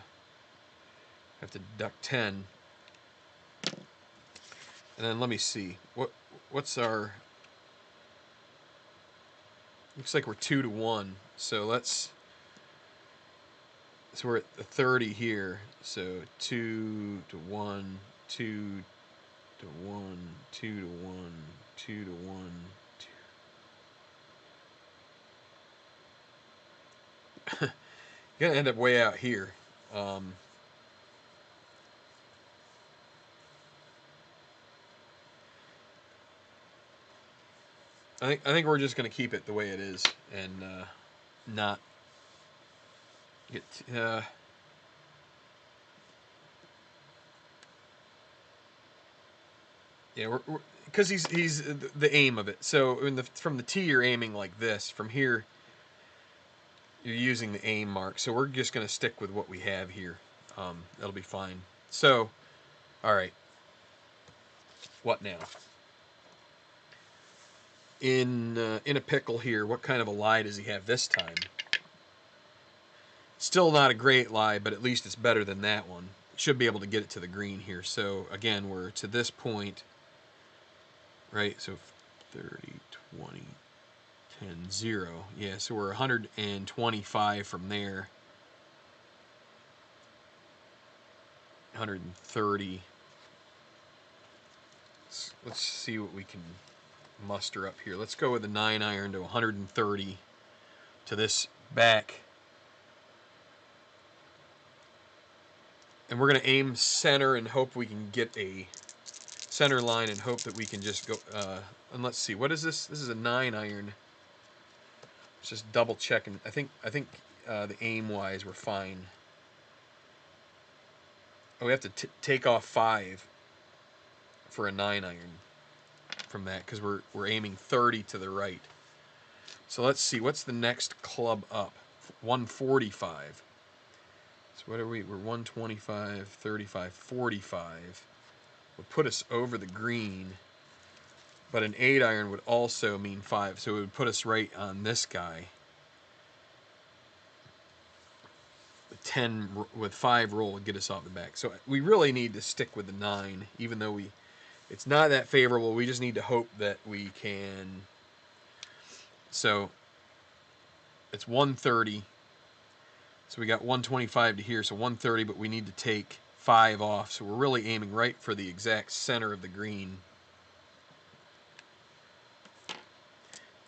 have to deduct 10. And then let me see. What's our. Looks like we're 2-1. So let's. So we're at the 30 here. So 2-1, 2-1, 2-1, 2-1. Gonna end up way out here. I think we're just gonna keep it the way it is and not get. Yeah, we're because he's the aim of it. So from the tee, you're aiming like this. From here, you're using the aim mark. So we're just gonna stick with what we have here. That'll be fine. So, all right. What now? In a pickle here. What kind of a lie does he have this time? Still not a great lie, but at least it's better than that one. Should be able to get it to the green here. So again, we're to this point. Right, so 30, 20, 10, 0. Yeah, so we're 125 from there. 130. Let's see what we can muster up here. Let's go with a 9 iron to 130 to this back. And we're going to aim center and hope we can get a center line and hope that we can just go. And let's see, what is this? This is a 9 iron. Let's just double checking. I think the aim wise we're fine. Oh, we have to take off 5 for a 9 iron from that because we're aiming 30 to the right. So let's see, what's the next club up? 145. So what are we? We're 125, 35, 45. Would put us over the green, but an 8 iron would also mean 5, so it would put us right on this guy. 10 with 5 roll would get us off the back. So we really need to stick with the 9, even though it's not that favorable. We just need to hope that we can. So it's 130. So we got 125 to here, so 130, but we need to take 5 off. So we're really aiming right for the exact center of the green.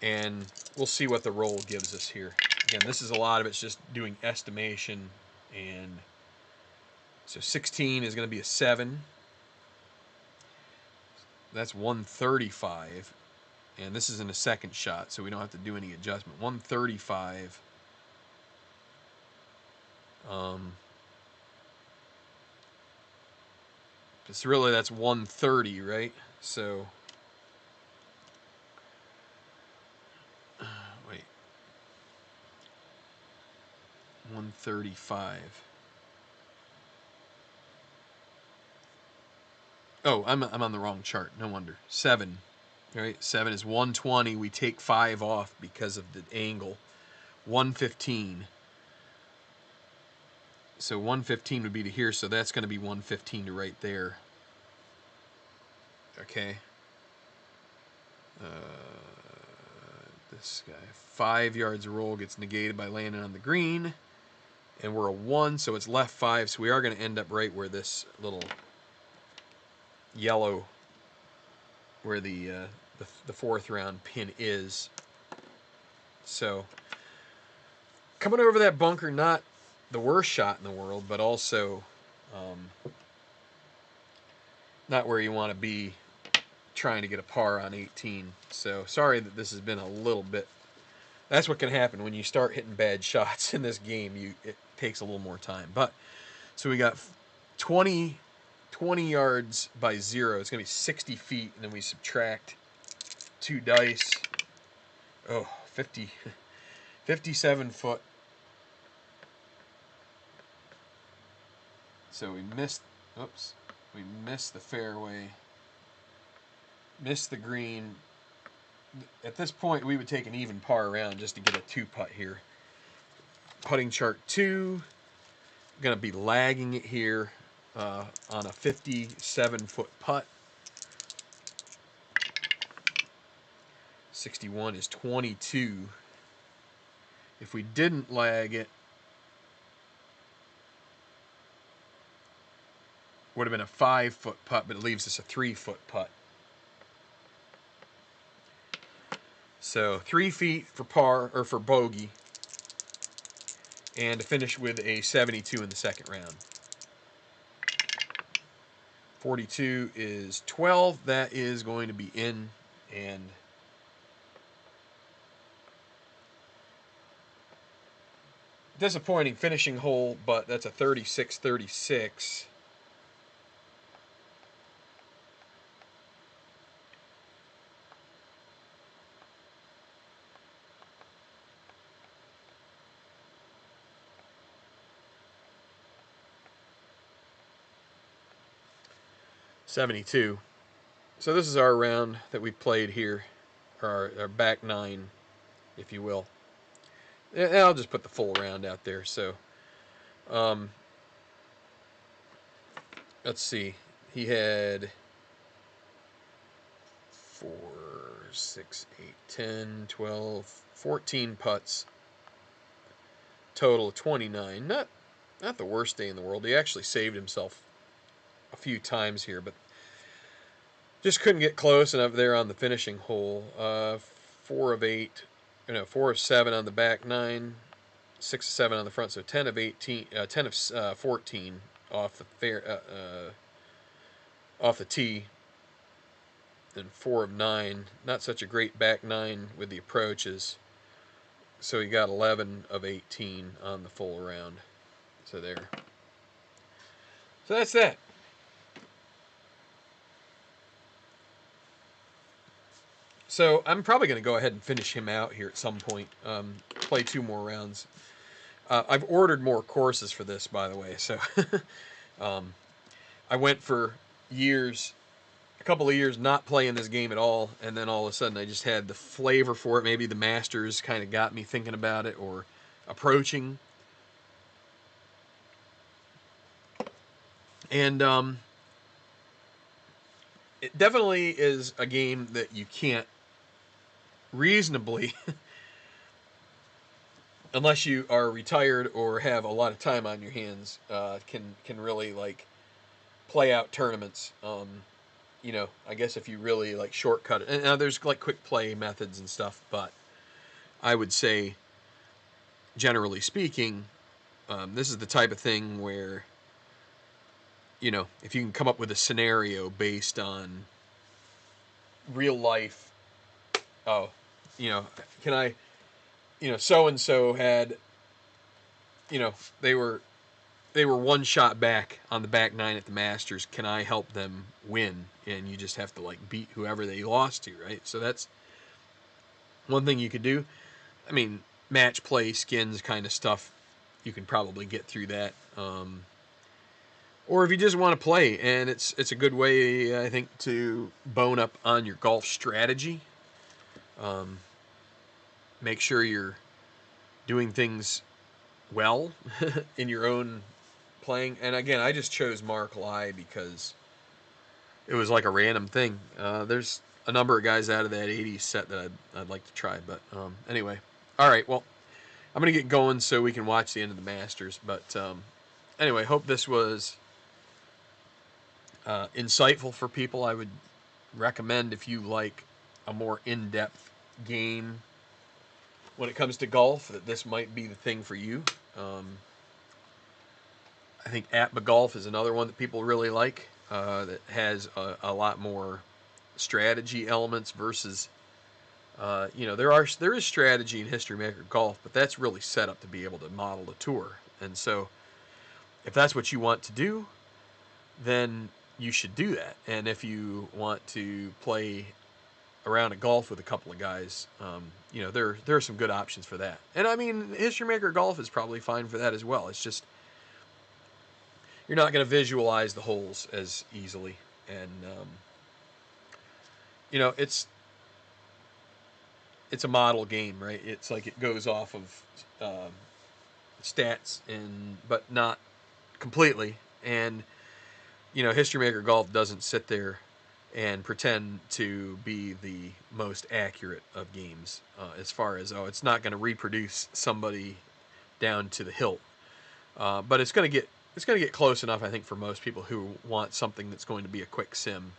And we'll see what the roll gives us here. Again, this is a lot of it's just doing estimation. And so 16 is going to be a 7. That's 135. And this is in a second shot, so we don't have to do any adjustment. 135. It's really, that's 130, right? So, wait. 135. Oh, I'm on the wrong chart. No wonder. 7. Right? 7 is 120. We take 5 off because of the angle. 115. So 115 would be to here, so that's going to be 115 to right there. Okay. This guy, 5 yards roll gets negated by landing on the green. And we're a 1, so it's left 5, so we are going to end up right where this little yellow, where the 4th round pin is. So, coming over that bunker, not the worst shot in the world, but also not where you want to be trying to get a par on 18. So, sorry that this has been a little bit. That's what can happen when you start hitting bad shots in this game. It takes a little more time. But, so we got 20 yards by 0. It's going to be 60 feet, and then we subtract 2 dice. Oh, 57 foot. So we missed the fairway, missed the green. At this point, we would take an even par around just to get a 2-putt here. Putting chart 2, going to be lagging it here on a 57-foot putt. 61 is 22. If we didn't lag it, would have been a 5-foot putt, but it leaves us a 3-foot putt. So 3 feet for par, or for bogey, and to finish with a 72 in the second round. 42 is 12. That is going to be in, and disappointing finishing hole, but that's a 36-36. $72. So this is our round that we played here, or our back 9, if you will. And I'll just put the full round out there. So, let's see. He had 4, 6, 8, 10, 12, 14 putts. Total of 29. Not the worst day in the world. He actually saved himself a few times here, but just couldn't get close enough there on the finishing hole. 4 of 7 on the back 9, 6 of 7 on the front, so 10 of 18, 10 of 14 off off the tee, and 4 of 9. Not such a great back 9 with the approaches, so he got 11 of 18 on the full round. So there. So that's that. So I'm probably going to go ahead and finish him out here at some point. Play 2 more rounds. I've ordered more courses for this, by the way. So I went for years, a couple of years, not playing this game at all, and then all of a sudden I just had the flavor for it. Maybe the Masters kind of got me thinking about it, or approaching. And it definitely is a game that you can't reasonably, unless you are retired or have a lot of time on your hands, can really like play out tournaments. You know, I guess if you really like shortcut it, and now there's like quick play methods and stuff, but I would say, generally speaking, this is the type of thing where, you know, if you can come up with a scenario based on real life, oh, you know, can I, you know, so and so had, you know, they were one shot back on the back nine at the Masters. Can I help them win? And you just have to like beat whoever they lost to, right? So that's one thing you could do. I mean, match play, skins kind of stuff, you can probably get through that. Or if you just want to play, and it's a good way, I think, to bone up on your golf strategy. Um, Make sure you're doing things well in your own playing. And again, I just chose Mark Lai because it was like a random thing. There's a number of guys out of that 80s set that I'd like to try. But anyway, all right, well, I'm going to get going so we can watch the end of the Masters. But anyway, hope this was insightful for people. I would recommend, if you like a more in-depth game when it comes to golf, that this might be the thing for you. I think Atma Golf is another one that people really like, that has a lot more strategy elements versus, you know, there is strategy in History Maker Golf, but that's really set up to be able to model a tour. And so if that's what you want to do, then you should do that. And if you want to play around at golf with a couple of guys, you know, there are some good options for that. And I mean, History Maker Golf is probably fine for that as well. It's just you're not going to visualize the holes as easily, and you know, it's a model game, right? It's like it goes off of stats, and but not completely. And you know, History Maker Golf doesn't sit there and pretend to be the most accurate of games, as far as, oh, it's not going to reproduce somebody down to the hilt, but it's going to get close enough, I think, for most people who want something that's going to be a quick sim.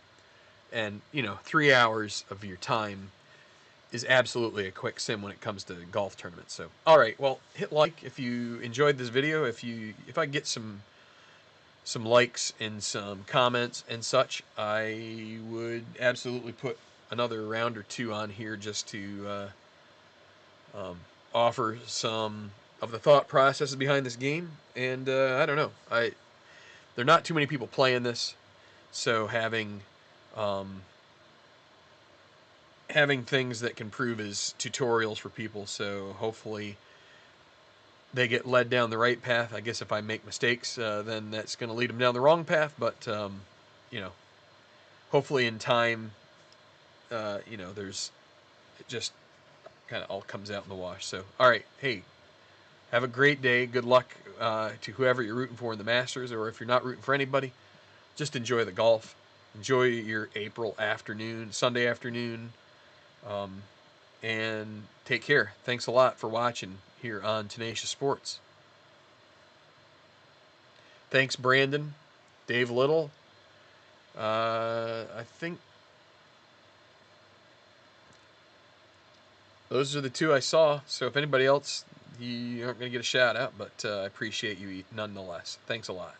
And you know, 3 hours of your time is absolutely a quick sim when it comes to golf tournaments. So, all right, well, hit like if you enjoyed this video. If I get some likes and some comments and such, I would absolutely put another round or two on here just to offer some of the thought processes behind this game. And I don't know, there are not too many people playing this, so um, having things that can prove as tutorials for people. So hopefully they get led down the right path. I guess if I make mistakes, then that's going to lead them down the wrong path. But you know, hopefully in time, you know, it just kind of all comes out in the wash. So, all right, hey, have a great day. Good luck to whoever you're rooting for in the Masters, or if you're not rooting for anybody, just enjoy the golf. Enjoy your April afternoon, Sunday afternoon, and take care. Thanks a lot for watching here on Tenacious Sports. Thanks, Brandon, Dave Little. I think those are the two I saw. So if anybody else, you aren't going to get a shout out, but I appreciate you nonetheless. Thanks a lot.